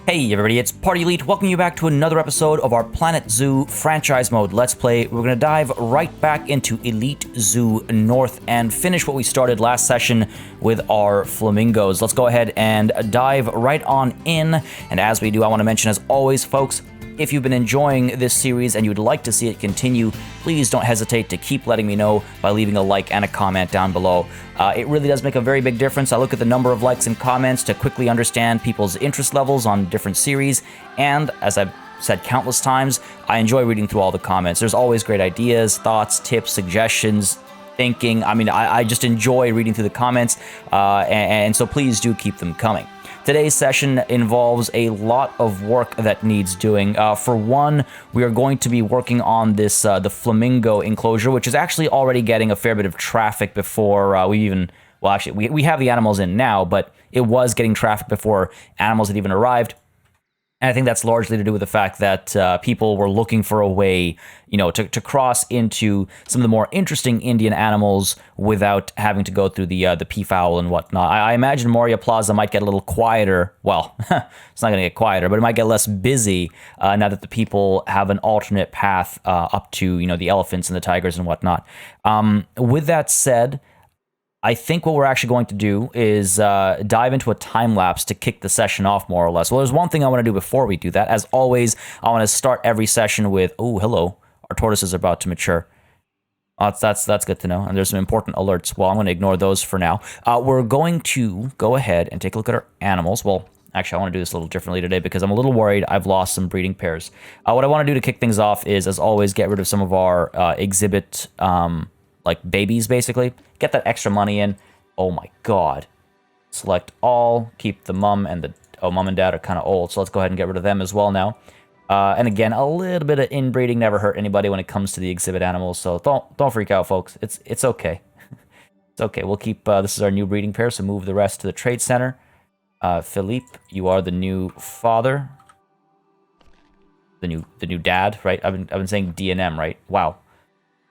Hey everybody, it's Party Elite, welcoming you back to another episode of our Planet Zoo franchise mode Let's Play. We're going to dive right back into Elite Zoo North and finish what we started last session with our Flamingos. Let's go ahead and dive right on in, and as we do, I want to mention as always, folks, if you've been enjoying this series and you would like to see it continue, please don't hesitate to keep letting me know by leaving a like and a comment down below. It really does make a very big difference. I look at the number of likes and comments to quickly understand people's interest levels on different series, and as I've said countless times, I enjoy reading through all the comments. There's always great ideas, thoughts, tips, suggestions, thinking. I mean, I just enjoy reading through the comments, and so please do keep them coming. Today's session involves a lot of work that needs doing. For one, we are going to be working on this the Flamingo enclosure, which is actually already getting a fair bit of traffic before we even... Well, actually, we have the animals in now, but it was getting traffic before animals had even arrived. And I think that's largely to do with the fact that people were looking for a way, you know, to cross into some of the more interesting Indian animals without having to go through the peafowl and whatnot. I imagine Moria Plaza might get a little quieter. Well, it's not going to get quieter, but it might get less busy now that the people have an alternate path up to, you know, the elephants and the tigers and whatnot. With that said, I think what we're actually going to do is dive into a time lapse to kick the session off, more or less. Well, there's one thing I want to do before we do that. As always, I want to start every session with, oh, hello, our tortoises are about to mature. That's good to know. And there's some important alerts. Well, I'm going to ignore those for now. We're going to go ahead and take a look at our animals. Well, actually, I want to do this a little differently today because I'm a little worried I've lost some breeding pairs. What I want to do to kick things off is, as always, get rid of some of our exhibit like babies, basically. Get that extra money in. Oh my god. Select all. Keep the mum and the... Oh, mum and dad are kind of old, so let's go ahead and get rid of them as well now. And again, a little bit of inbreeding never hurt anybody when it comes to the exhibit animals, so don't freak out, folks. It's okay. It's okay. We'll keep... this is our new breeding pair, so move the rest to the trade center. Philippe, you are the new father. The new dad, right? I've been saying D&M, right? Wow.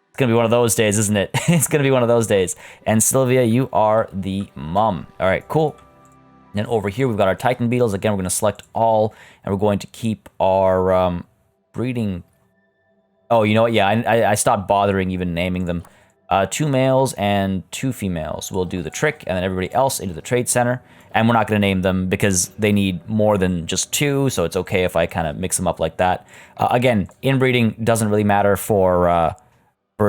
It's going to be one of those days, isn't it? It's going to be one of those days. And Sylvia, you are the mum. All right, cool. And then over here, we've got our Titan beetles. Again, we're going to select all, and we're going to keep our breeding... Oh, you know what? Yeah, I stopped bothering even naming them. 2 males and 2 females will do the trick, and then everybody else into the trade center. And we're not going to name them because they need more than just 2, so it's okay if I kind of mix them up like that. Again, inbreeding doesn't really matter for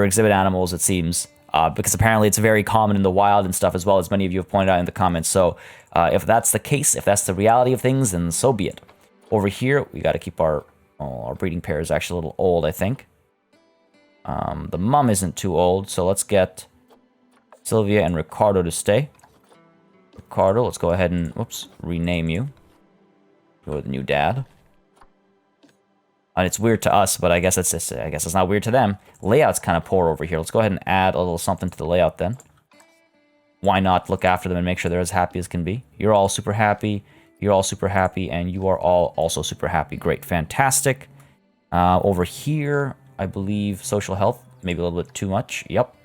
exhibit animals, it seems, because apparently it's very common in the wild and stuff as well, as many of you have pointed out in the comments. So if that's the case, if that's the reality of things, then so be it. Over here, we got to keep our breeding pair is actually a little old, I think. The mum isn't too old, so let's get Sylvia and Ricardo to stay. Ricardo, let's go ahead and, whoops, rename you. You're the new dad. And it's weird to us, but I guess it's not weird to them. Layout's kind of poor over here. Let's go ahead and add a little something to the layout then. Why not look after them and make sure they're as happy as can be? You're all super happy. You're all super happy, and you are all also super happy. Great, fantastic. Over here, I believe social health, maybe a little bit too much. Yep.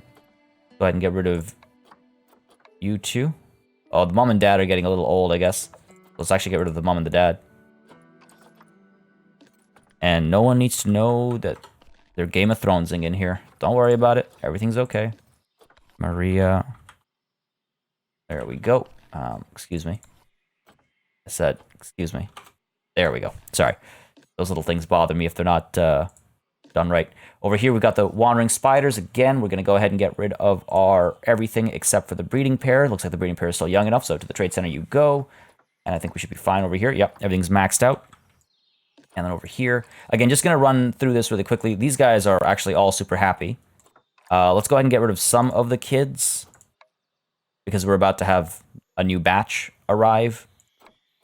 Go ahead and get rid of you two. Oh, the mom and dad are getting a little old, I guess. Let's actually get rid of the mom and the dad. And no one needs to know that they're Game of Thronesing in here. Don't worry about it. Everything's okay. Maria. There we go. Excuse me. I said, excuse me. There we go. Sorry. Those little things bother me if they're not done right. Over here, we've got the wandering spiders. Again, we're going to go ahead and get rid of our everything except for the breeding pair. Looks like the breeding pair is still young enough, so to the trade center you go. And I think we should be fine over here. Yep, everything's maxed out. And then over here, again, just going to run through this really quickly. These guys are actually all super happy. Let's go ahead and get rid of some of the kids because we're about to have a new batch arrive.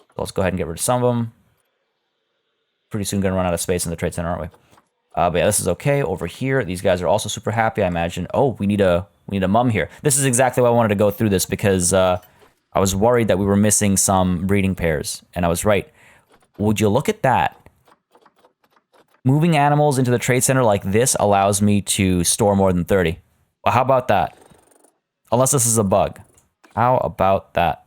So let's go ahead and get rid of some of them. Pretty soon going to run out of space in the trade center, aren't we? But yeah, this is okay. Over here, these guys are also super happy. I imagine. Oh, we need a mum here. This is exactly why I wanted to go through this because I was worried that we were missing some breeding pairs, and I was right. Would you look at that? Moving animals into the trade center like this allows me to store more than 30. Well, how about that? Unless this is a bug. How about that?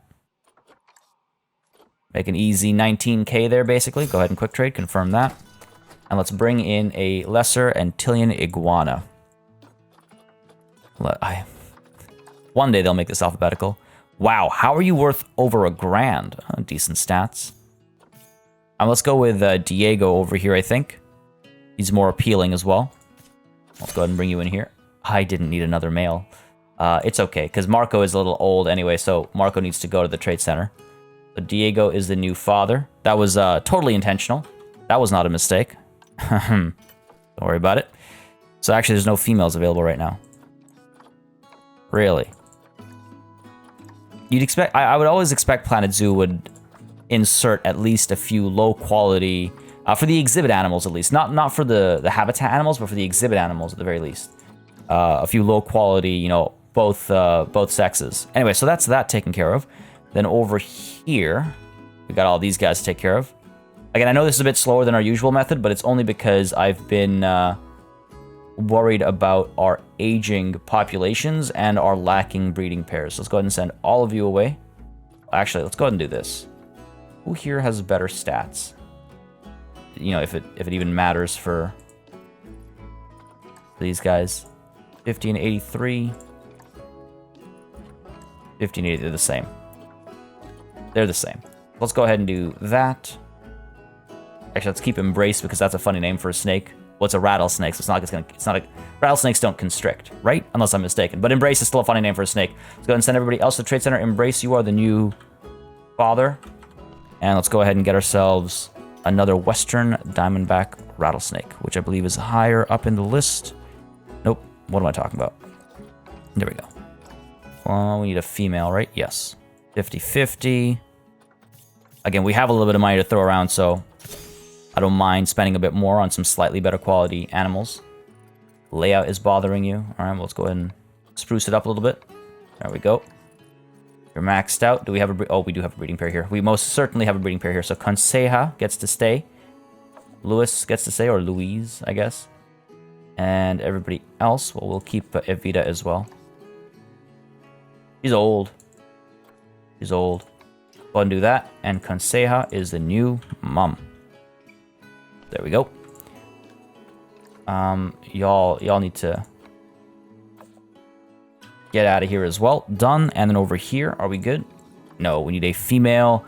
Make an easy 19k there, basically. Go ahead and quick trade, confirm that. And let's bring in a lesser Antillean iguana. One day they'll make this alphabetical. Wow, how are you worth over $1,000? Decent stats. Let's go with Diego over here, I think. He's more appealing as well. Let's go ahead and bring you in here. I didn't need another male. It's okay, because Marco is a little old anyway, so Marco needs to go to the trade center. So Diego is the new father. That was totally intentional. That was not a mistake. Don't worry about it. So actually, there's no females available right now. Really? You'd expect... I would always expect Planet Zoo would insert at least a few low quality... for the exhibit animals, at least. Not for the habitat animals, but for the exhibit animals, at the very least. A few low quality, you know, both sexes. Anyway, so that's that taken care of. Then over here, we got all these guys to take care of. Again, I know this is a bit slower than our usual method, but it's only because I've been worried about our aging populations and our lacking breeding pairs. So let's go ahead and send all of you away. Actually, let's go ahead and do this. Who here has better stats? You know, if it even matters for these guys. 1583. 1580, they're the same. They're the same. Let's go ahead and do that. Actually, let's keep Embrace because that's a funny name for a snake. Well, it's a rattlesnake, so it's not a... Rattlesnakes don't constrict, right? Unless I'm mistaken. But Embrace is still a funny name for a snake. Let's go ahead and send everybody else to the Trade Center. Embrace, you are the new father. And let's go ahead and get ourselves another Western Diamondback Rattlesnake, which I believe is higher up in the list. Nope. What am I talking about? There we go. Well, we need a female, right? Yes. 50-50. Again, we have a little bit of money to throw around, so I don't mind spending a bit more on some slightly better quality animals. Layout is bothering you. All right, well, let's go ahead and spruce it up a little bit. There we go. You're maxed out. Do we have a... Oh, we do have a breeding pair here. We most certainly have a breeding pair here. So Conseja gets to stay. Luis gets to stay, or Louise, I guess. And everybody else, well, we'll keep Evita as well. She's old. She's old. Go ahead and do that. And Conseja is the new mom. There we go. Y'all need to get out of here as well. Done. And then over here, are we good? No, we need a female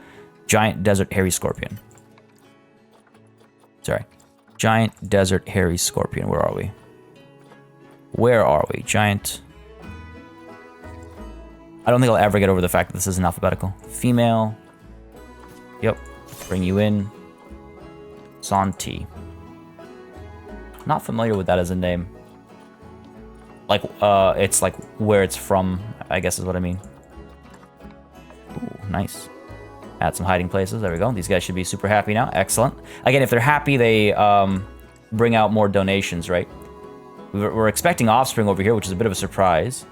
giant desert hairy scorpion. Sorry. Giant desert hairy scorpion. Where are we? Where are we? Giant... I don't think I'll ever get over the fact that this isn't alphabetical. Female. Yep. Bring you in. Santi. Not familiar with that as a name. Like, it's like where it's from, I guess is what I mean. Ooh, nice. Add some hiding places. There we go. These guys should be super happy now. Excellent. Again, if they're happy, they bring out more donations, right? We're expecting offspring over here, which is a bit of a surprise.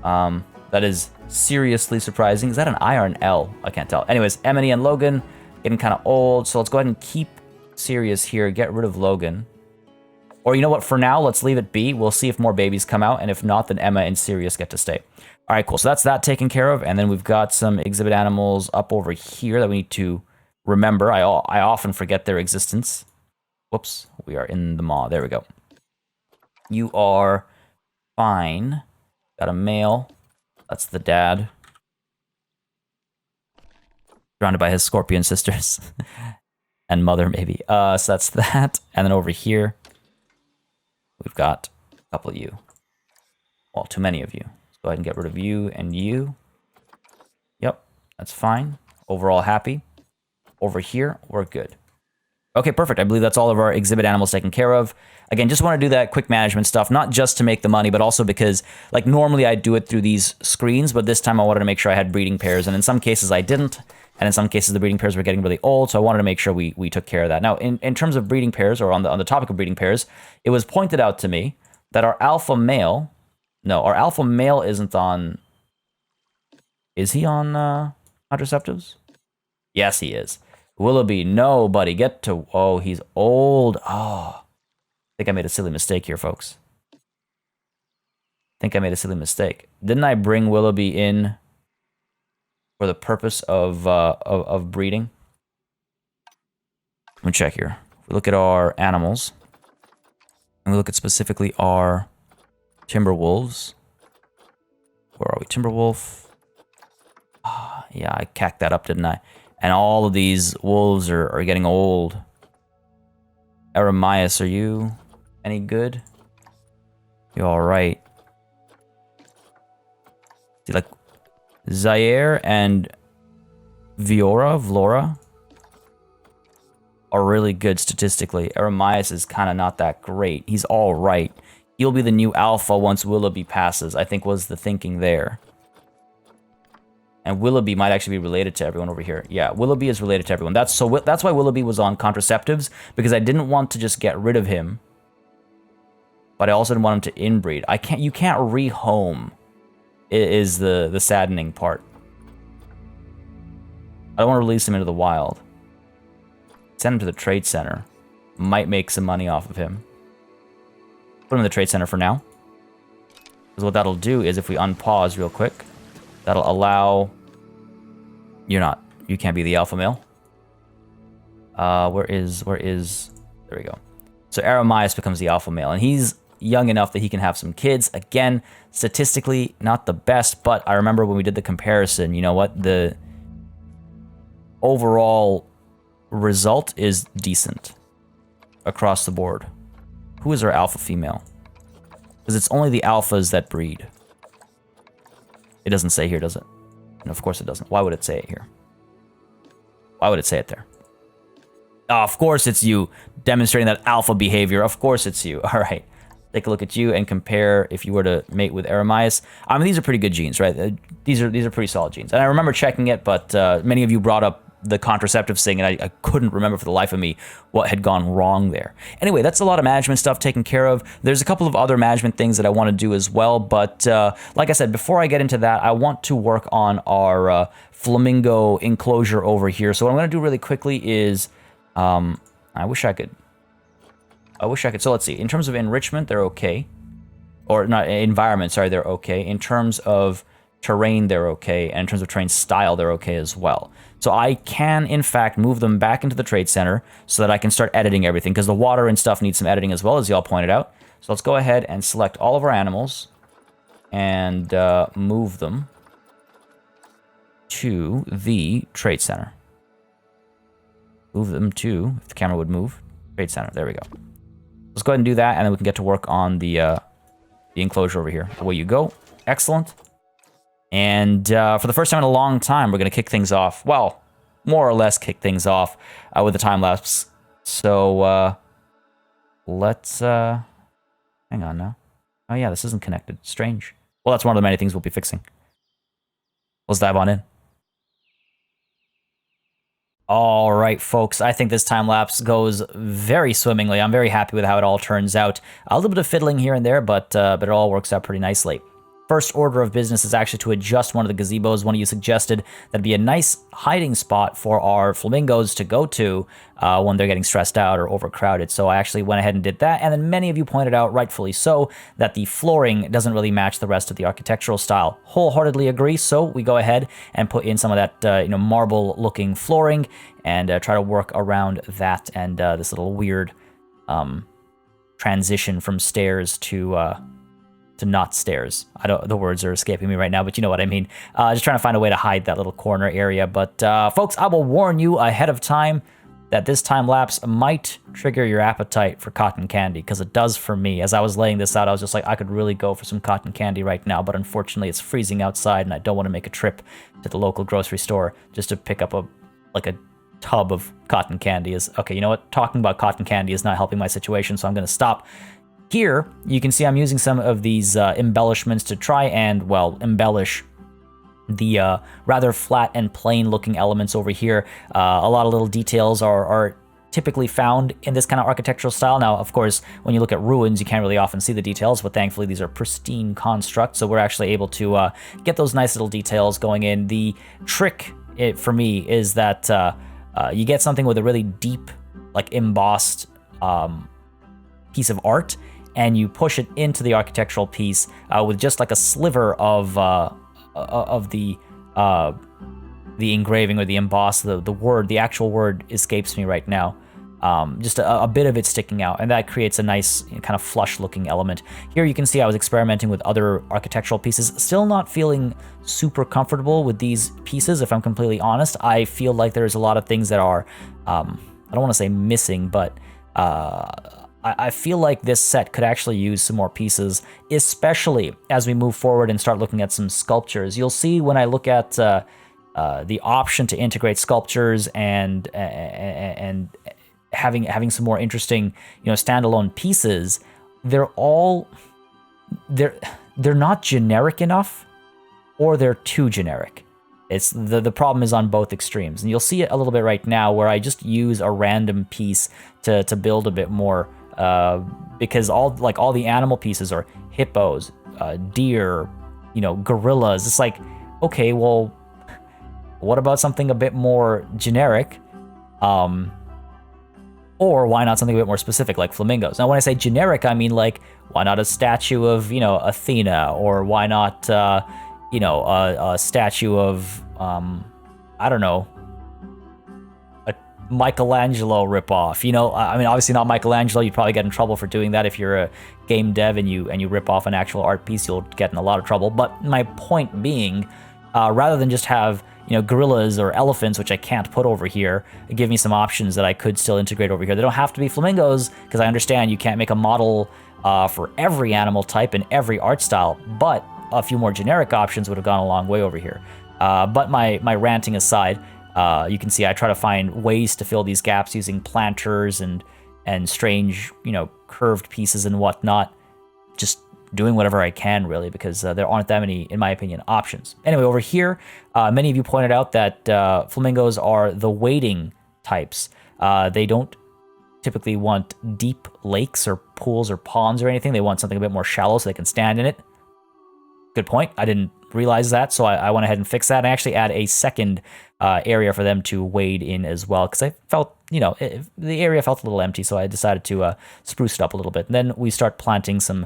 That is seriously surprising. Is that an I or an L? I can't tell. Anyways, Emily and Logan getting kind of old, so let's go ahead and keep Sirius here. Get rid of Logan. Or you know what? For now, let's leave it be. We'll see if more babies come out, and if not, then Emma and Sirius get to stay. All right, cool. So that's that taken care of, and then we've got some exhibit animals up over here that we need to remember. I often forget their existence. Whoops. We are in the maw. There we go. You are fine. Got a male. That's the dad. Surrounded by his scorpion sisters. And mother, maybe. So that's that. And then over here, we've got a couple of you. Well, too many of you. Let's go ahead and get rid of you and you. Yep, that's fine. Overall happy. Over here, we're good. Okay, perfect. I believe that's all of our exhibit animals taken care of. Again, just want to do that quick management stuff, not just to make the money, but also because, like, normally I do it through these screens, but this time I wanted to make sure I had breeding pairs, and in some cases I didn't, and in some cases the breeding pairs were getting really old, so I wanted to make sure we took care of that. Now, in terms of breeding pairs, or on the topic of breeding pairs, it was pointed out to me that our alpha male isn't on... Is he on contraceptives? Yes, he is. Willoughby, no, buddy, get to... Oh, he's old. Oh, I think I made a silly mistake here, folks. I think I made a silly mistake. Didn't I bring Willoughby in for the purpose of breeding. Let me check here. If we look at our animals, and we look at specifically our timber wolves. Where are we? Timberwolf. Yeah, I cacked that up, didn't I? And all of these wolves are getting old. Eremias, are you any good? You alright? See, like, Zaire and Vlora are really good statistically. Eremias is kind of not that great. He's alright. He'll be the new alpha once Willoughby passes, I think was the thinking there. And Willoughby might actually be related to everyone over here. Yeah, Willoughby is related to everyone. That's why Willoughby was on contraceptives, because I didn't want to just get rid of him. But I also didn't want him to inbreed. You can't rehome, is the saddening part. I don't want to release him into the wild. Send him to the trade center. Might make some money off of him. Put him in the trade center for now. Because what that'll do is if we unpause real quick, that'll allow... You can't be the alpha male. Where is... There we go. So Eremias becomes the alpha male, and he's young enough that he can have some kids. Again, statistically, not the best, but I remember when we did the comparison, you know what? The overall result is decent across the board. Who is our alpha female? Because it's only the alphas that breed. It doesn't say here, does it? And of course it doesn't. Why would it say it here? Why would it say it there? Oh, of course it's you, demonstrating that alpha behavior. Of course it's you. All right. Take a look at you and compare if you were to mate with Eremias. I mean, these are pretty good genes, right? These are pretty solid genes. And I remember checking it, but many of you brought up the contraceptives thing, and I couldn't remember for the life of me what had gone wrong there. Anyway, that's a lot of management stuff taken care of. There's a couple of other management things that I want to do as well, but like I said, before I get into that, I want to work on our flamingo enclosure over here. So what I'm going to do really quickly is, I wish I could. So let's see. In terms of enrichment, they're okay. Or not, environment, sorry, they're okay. In terms of terrain, they're okay. And in terms of terrain style, they're okay as well. So I can, in fact, move them back into the trade center so that I can start editing everything, because the water and stuff needs some editing as well, as y'all pointed out. So let's go ahead and select all of our animals and move them to the trade center. Move them to, if the camera would move, trade center. There we go. Let's go ahead and do that, and then we can get to work on the enclosure over here. Away you go. Excellent. And for the first time in a long time, we're going to kick things off. Well, more or less kick things off with the time lapse. So let's hang on now. Oh yeah, this isn't connected. Strange. Well, that's one of the many things we'll be fixing. Let's dive on in. All right, folks, I think this time-lapse goes very swimmingly. I'm very happy with how it all turns out. A little bit of fiddling here and there, but it all works out pretty nicely. First order of business is actually to adjust one of the gazebos. One of you suggested that'd be a nice hiding spot for our flamingos to go to when they're getting stressed out or overcrowded. So I actually went ahead and did that. And then many of you pointed out, rightfully so, that the flooring doesn't really match the rest of the architectural style. Wholeheartedly agree. So we go ahead and put in some of that marble-looking flooring and try to work around that and this little weird transition from stairs to not stairs. The words are escaping me right now, but you know what I mean. Just trying to find a way to hide that little corner area. But folks, I will warn you ahead of time that this time lapse might trigger your appetite for cotton candy, because it does for me. As I was laying this out, I was just like, I could really go for some cotton candy right now, but unfortunately it's freezing outside and I don't want to make a trip to the local grocery store just to pick up a tub of cotton candy. Okay, you know what? Talking about cotton candy is not helping my situation, so I'm going to stop. Here, you can see I'm using some of these embellishments to try and, well, embellish the rather flat and plain looking elements over here. A lot of little details are typically found in this kind of architectural style. Now, of course, when you look at ruins, you can't really often see the details, but thankfully these are pristine constructs, so we're actually able to get those nice little details going in. The trick for me is that you get something with a really deep, like embossed piece of art, and you push it into the architectural piece with just like a sliver of the the engraving or the emboss, the actual word escapes me right now. Just a bit of it sticking out, and that creates a nice kind of flush looking element. Here you can see I was experimenting with other architectural pieces, still not feeling super comfortable with these pieces, if I'm completely honest. I feel like there's a lot of things that are, I don't want to say missing, but I feel like this set could actually use some more pieces, especially as we move forward and start looking at some sculptures. You'll see when I look at the option to integrate sculptures and having some more interesting, standalone pieces, they're not generic enough, or they're too generic. It's the problem is on both extremes, and you'll see it a little bit right now where I just use a random piece to build a bit more, because all the animal pieces are hippos, deer, gorillas. It's like, okay, well, what about something a bit more generic? Or why not something a bit more specific, like flamingos? Now, when I say generic, I mean, like, why not a statue of, Athena? Or why not, a statue of, I don't know, a Michelangelo ripoff? I mean, obviously not Michelangelo. You'd probably get in trouble for doing that. If you're a game dev and you rip off an actual art piece, you'll get in a lot of trouble. But my point being, rather than just have gorillas or elephants, which I can't put over here, give me some options that I could still integrate over here. They don't have to be flamingos, because I understand you can't make a model for every animal type and every art style, but a few more generic options would have gone a long way over here. But my ranting aside, you can see I try to find ways to fill these gaps using planters and strange, curved pieces and whatnot. Just doing whatever I can, really, because there aren't that many, in my opinion, options. Anyway, over here, many of you pointed out that flamingos are the wading types. They don't typically want deep lakes or pools or ponds or anything. They want something a bit more shallow so they can stand in it. Good point. I didn't realize that, so I went ahead and fixed that. I actually add a second area for them to wade in as well, because I felt, the area felt a little empty, so I decided to spruce it up a little bit. And then we start planting some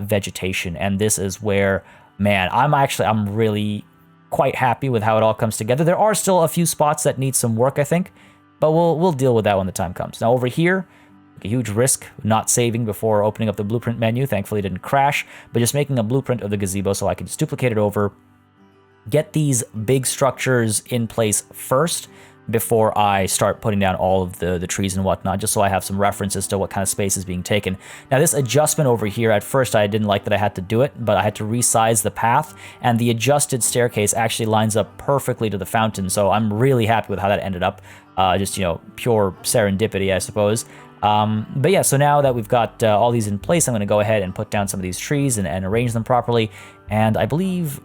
vegetation, and this is where, man, I'm really quite happy with how it all comes together. There are still a few spots that need some work, I think, but we'll deal with that when the time comes. Now over here, a huge risk not saving before opening up the blueprint menu. Thankfully it didn't crash, but just making a blueprint of the gazebo so I can just duplicate it over, get these big structures in place first before I start putting down all of the trees and whatnot, just so I have some references to what kind of space is being taken. Now this adjustment over here, at first I didn't like that I had to do it, but I had to resize the path, and the adjusted staircase actually lines up perfectly to the fountain, so I'm really happy with how that ended up. Just, pure serendipity, I suppose. But yeah, so now that we've got all these in place, I'm going to go ahead and put down some of these trees and arrange them properly, and I believe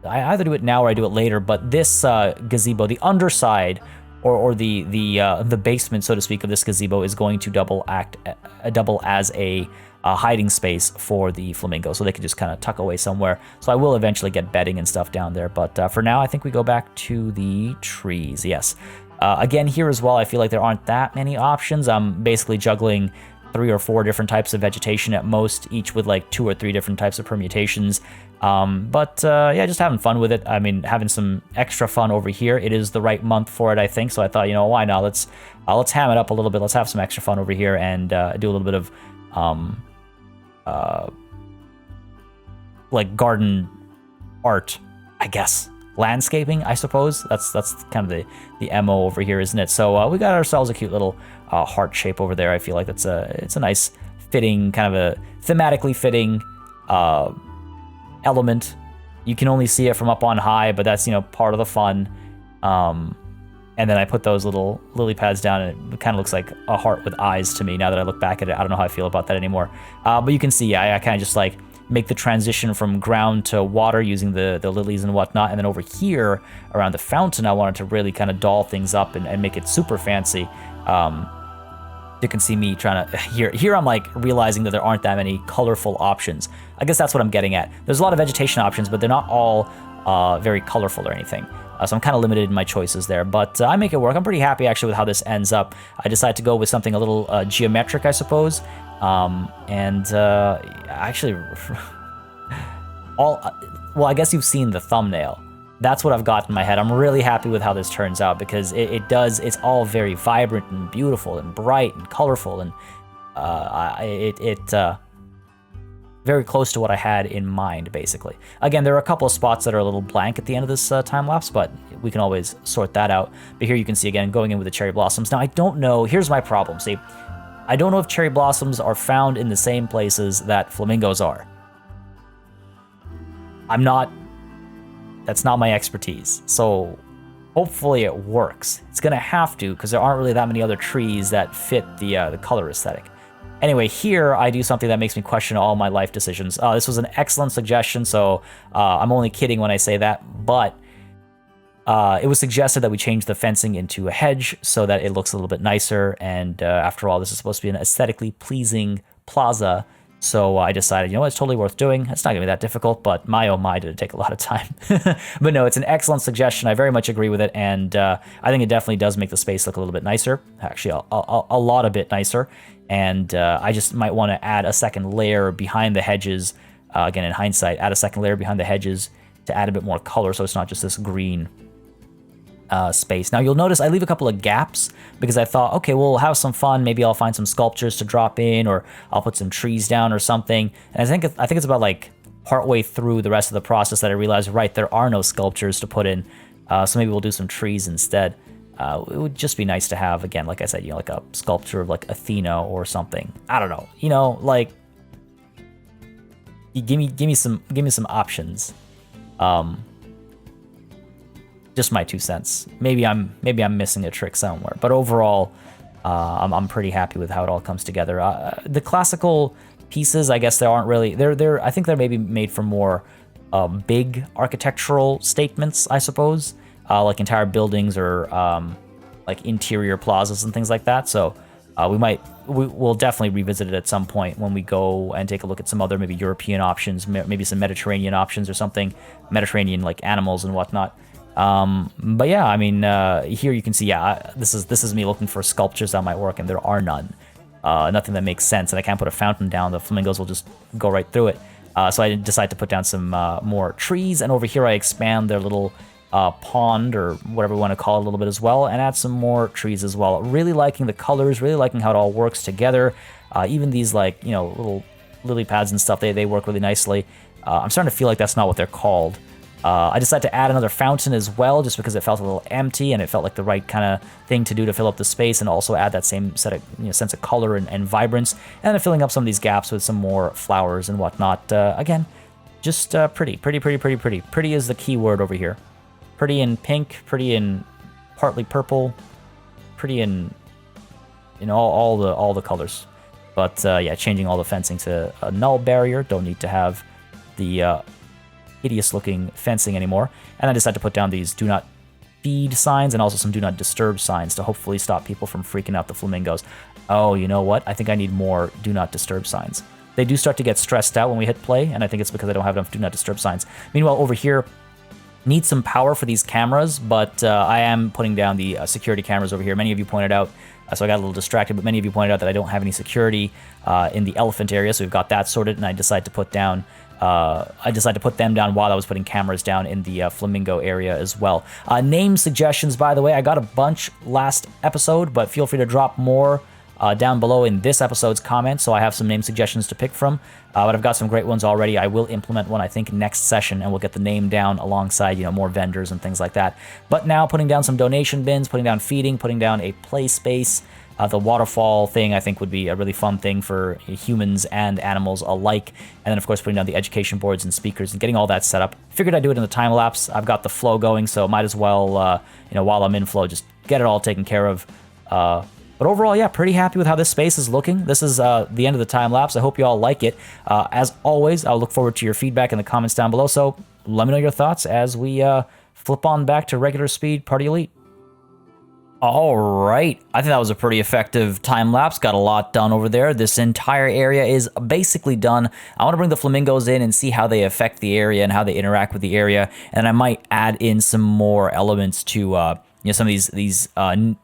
I either do it now or I do it later, but this gazebo, the underside, or the basement, so to speak, of this gazebo is going to double as a hiding space for the flamingo, so they can just kind of tuck away somewhere. So I will eventually get bedding and stuff down there, but for now I think we go back to the trees. Yes. Again, here as well, I feel like there aren't that many options. I'm basically juggling 3 or 4 different types of vegetation at most, each with like 2 or 3 different types of permutations. Yeah, just having fun with it. I mean, having some extra fun over here. It is the right month for it, I think. So I thought, why not? Let's ham it up a little bit. Let's have some extra fun over here and do a little bit of like garden art, I guess. Landscaping, I suppose. That's kind of the MO over here, isn't it? So we got ourselves a cute little heart shape over there. I feel like it's a nice fitting, kind of a thematically fitting element. You can only see it from up on high, but that's part of the fun. And then I put those little lily pads down, and it kind of looks like a heart with eyes to me. Now that I look back at it, I don't know how I feel about that anymore. But you can see, I kind of just like make the transition from ground to water using the lilies and whatnot. And then over here around the fountain, I wanted to really kind of doll things up and make it super fancy. You can see me trying to, here I'm like realizing that there aren't that many colorful options. I guess that's what I'm getting at. There's a lot of vegetation options, but they're not all very colorful or anything. So I'm kind of limited in my choices there, but I make it work. I'm pretty happy actually with how this ends up. I decided to go with something a little geometric, I suppose. Actually, well, I guess you've seen the thumbnail. That's what I've got in my head. I'm really happy with how this turns out because it's all very vibrant and beautiful and bright and colorful, and very close to what I had in mind, basically. Again, there are a couple of spots that are a little blank at the end of this time lapse, but we can always sort that out. But here you can see, again, going in with the cherry blossoms. Now, I don't know, here's my problem, see, I don't know if cherry blossoms are found in the same places that flamingos are. That's not my expertise, so hopefully it works. It's gonna have to, because there aren't really that many other trees that fit the color aesthetic. Anyway, here I do something that makes me question all my life decisions. This was an excellent suggestion, so I'm only kidding when I say that, but it was suggested that we change the fencing into a hedge so that it looks a little bit nicer, and after all, this is supposed to be an aesthetically pleasing plaza, so I decided, you know what, it's totally worth doing. It's not going to be that difficult, but my oh my, did it take a lot of time. But no, it's an excellent suggestion. I very much agree with it, and I think it definitely does make the space look a little bit nicer. Actually, a lot a bit nicer. And I just might want to add a second layer behind the hedges. Again, in hindsight, add a second layer behind the hedges to add a bit more color so it's not just this green space. Now, you'll notice I leave a couple of gaps because I thought, okay, we'll have some fun. Maybe I'll find some sculptures to drop in, or I'll put some trees down or something. And I think it's about like partway through the rest of the process that I realized, right, there are no sculptures to put in. So maybe we'll do some trees instead. It would just be nice to have, again, like I said, you know, like a sculpture of like Athena or something. I don't know, you know, like give me some options. Just my 2 cents. Maybe I'm missing a trick somewhere, but overall, I'm pretty happy with how it all comes together. The classical pieces, I guess, there aren't really. I think they're maybe made for more big architectural statements, I suppose. Like entire buildings or like interior plazas and things like that. So we'll definitely revisit it at some point when we go and take a look at some other maybe European options, maybe some Mediterranean options or something, Mediterranean like animals and whatnot. But yeah, I mean, here you can see, yeah, this is me looking for sculptures that might work, and there are none. Nothing that makes sense, and I can't put a fountain down. The flamingos will just go right through it. So I decided to put down some more trees, and over here I expand their little pond, or whatever we want to call it, a little bit as well, and add some more trees as well. Really liking the colors, really liking how it all works together. Even these, like, you know, little lily pads and stuff, they work really nicely. I'm starting to feel like that's not what they're called. I decided to add another fountain as well, just because it felt a little empty, and it felt like the right kind of thing to do to fill up the space, and also add that same set of, you know, sense of color and vibrance. And then filling up some of these gaps with some more flowers and whatnot. Again, just pretty. Pretty is the key word over here. Pretty in pink, pretty in partly purple, pretty in all the colors. But yeah, changing all the fencing to a null barrier. Don't need to have the hideous looking fencing anymore. And I decided to put down these do not feed signs and also some do not disturb signs to hopefully stop people from freaking out the flamingos. Oh, you know what? I think I need more do not disturb signs. They do start to get stressed out when we hit play, and I think it's because I don't have enough do not disturb signs. Meanwhile, over here, need some power for these cameras, but I am putting down the security cameras over here. Many of you pointed out, so I got a little distracted, but many of you pointed out that I don't have any security in the elephant area, so we've got that sorted, and I decided to put them down while I was putting cameras down in the flamingo area as well. Name suggestions, by the way, I got a bunch last episode, but feel free to drop more down below in this episode's comments, so I have some name suggestions to pick from. But I've got some great ones already. I will implement one, I think, next session, and we'll get the name down alongside, you know, more vendors and things like that. But now putting down some donation bins, putting down feeding, putting down a play space. The waterfall thing, I think, would be a really fun thing for humans and animals alike. And then, of course, putting down the education boards and speakers and getting all that set up. Figured I'd do it in the time lapse. I've got the flow going, so might as well, you know, while I'm in flow, just get it all taken care of. But overall, yeah, pretty happy with how this space is looking. This is the end of the time lapse. I hope you all like it. As always, I'll look forward to your feedback in the comments down below. So let me know your thoughts as we flip on back to regular speed Party Elite. All right, I think that was a pretty effective time lapse. Got a lot done over there. This entire area is basically done. I want to bring the flamingos in and see how they affect the area and how they interact with the area. And I might add in some more elements to, you some of these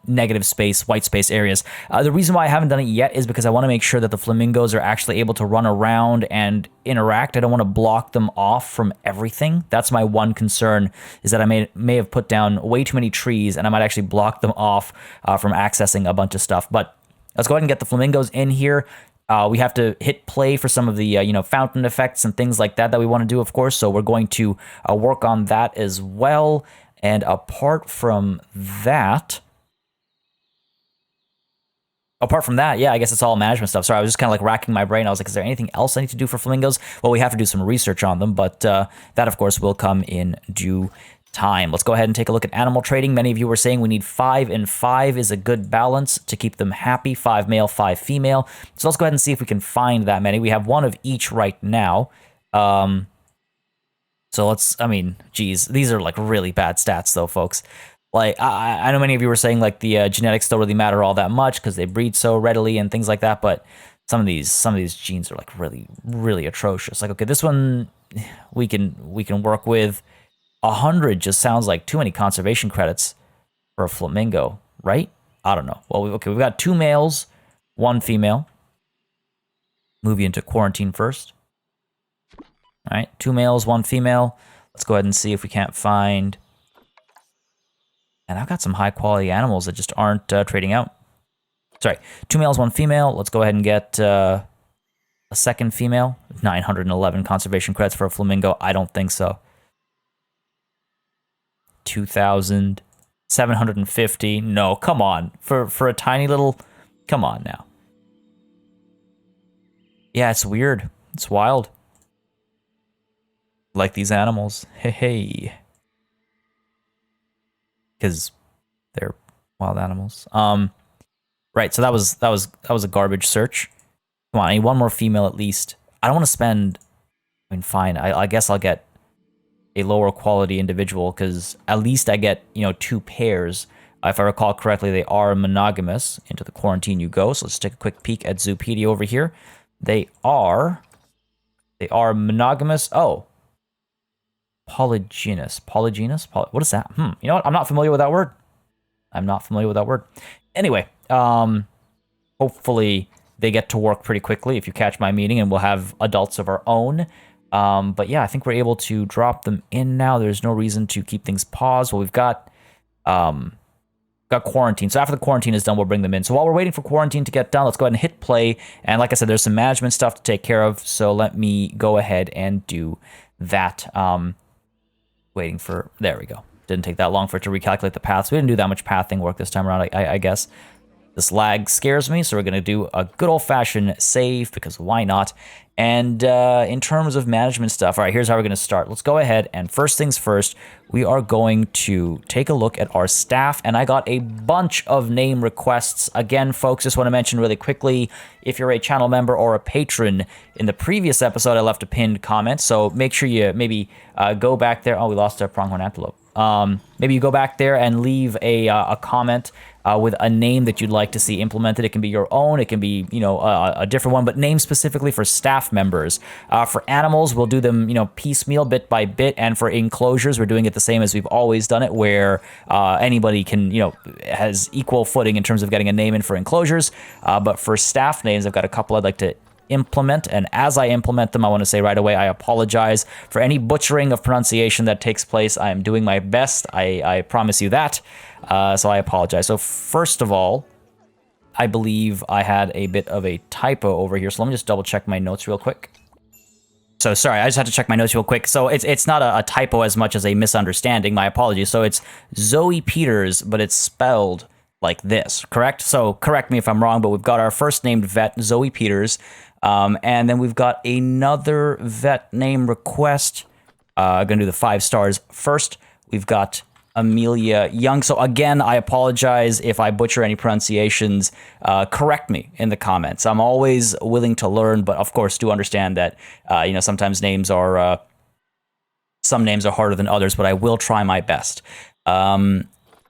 negative space, white space areas. The reason why I haven't done it yet is because I want to make sure that the flamingos are actually able to run around and interact. I don't want to block them off from everything. That's my one concern, is that I may have put down way too many trees, and I might actually block them off from accessing a bunch of stuff. But let's go ahead and get the flamingos in here. We have to hit play for some of the fountain effects and things like that we want to do, of course. So we're going to work on that as well. And apart from that, yeah, I guess it's all management stuff. Sorry, I was just kind of like racking my brain. I was like, is there anything else I need to do for flamingos? Well, we have to do some research on them, but that, of course, will come in due time. Let's go ahead and take a look at animal trading. Many of you were saying we need 5 and 5 is a good balance to keep them happy. 5 male, 5 female. So let's go ahead and see if we can find that many. We have 1 of each right now. So geez, these are like really bad stats though, folks. Like, I know many of you were saying like the genetics don't really matter all that much because they breed so readily and things like that, but some of these genes are like really, really atrocious. Like, okay, this one we can work with. 100 just sounds like too many conservation credits for a flamingo, right? I don't know. Well, we've got 2 males, 1 female. Move you into quarantine first. All right, 2 males, 1 female. Let's go ahead and see if we can't find. And I've got some high quality animals that just aren't trading out. Sorry, 2 males, 1 female. Let's go ahead and get a second female. 911 conservation credits for a flamingo. I don't think so. 2,750. No, come on. For a tiny little. Come on now. Yeah, it's weird. It's wild. Like these animals. Hey. Because they're wild animals. Right, so that was a garbage search. Come on, I need 1 more female at least. I don't want to spend. I mean, fine. I guess I'll get a lower quality individual because at least I get 2 pairs. If I recall correctly, they are monogamous. Into the quarantine you go. So let's take a quick peek at Zoopedia over here. They are monogamous. Oh. Polygynous. What is that? You know what? I'm not familiar with that word. Anyway, hopefully they get to work pretty quickly, if you catch my meaning, and we'll have adults of our own. But yeah, I think we're able to drop them in now. There's no reason to keep things paused. Well, we've got quarantine. So after the quarantine is done, we'll bring them in. So while we're waiting for quarantine to get done, let's go ahead and hit play. And like I said, there's some management stuff to take care of. So let me go ahead and do that. Waiting for, there we go. Didn't take that long for it to recalculate the paths. We didn't do that much pathing work this time around, I guess. This lag scares me, so we're going to do a good old-fashioned save, because why not? And in terms of management stuff, all right, here's how we're going to start. Let's go ahead, and first things first, we are going to take a look at our staff, and I got a bunch of name requests. Again, folks, just want to mention really quickly, if you're a channel member or a patron, in the previous episode, I left a pinned comment, so make sure you maybe go back there. Oh, we lost our Pronghorn Antelope. Maybe you go back there and leave a comment with a name that you'd like to see implemented. It can be your own, it can be, a different one, but name specifically for staff members. For animals, we'll do them, piecemeal, bit by bit, and for enclosures, we're doing it the same as we've always done it, where anybody can, has equal footing in terms of getting a name in for enclosures. But for staff names, I've got a couple I'd like to implement, and as I implement them, I want to say right away, I apologize for any butchering of pronunciation that takes place. I am doing my best. I promise you that. So I apologize. So first of all, I believe I had a bit of a typo over here. So let me just double check my notes real quick. So sorry, I just had to check my notes real quick. So it's not a typo as much as a misunderstanding. My apologies. So it's Zoe Peters, but it's spelled like this, correct? So correct me if I'm wrong, but we've got our first named vet, Zoe Peters. And then we've got another vet name request. I'm going to do the 5 stars first. We've got Amelia Young. So again, I apologize if I butcher any pronunciations. Correct me in the comments. I'm always willing to learn, but of course do understand that, sometimes some names are harder than others, but I will try my best.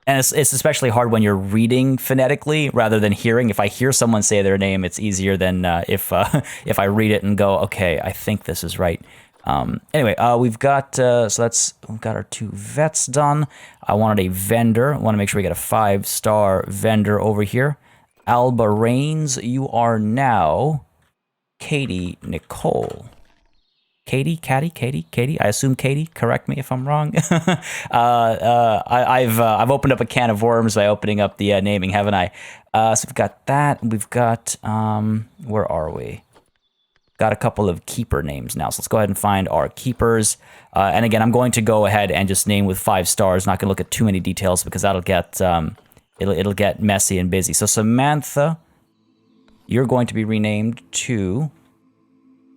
And it's especially hard when you're reading phonetically rather than hearing. If I hear someone say their name, it's easier than if I read it and go, okay, I think this is right. Anyway, we've got we've got our 2 vets done. I wanted a vendor. I want to make sure we get a 5-star vendor over here. Alba Rains, you are now Katie Nicole. Katie. I assume Katie. Correct me if I'm wrong. I've opened up a can of worms by opening up the naming, haven't I? So we've got that. We've got where are we? Got a couple of keeper names now. So let's go ahead and find our keepers. And again, I'm going to go ahead and just name with 5 stars. Not going to look at too many details because that'll get it'll get messy and busy. So Samantha, you're going to be renamed to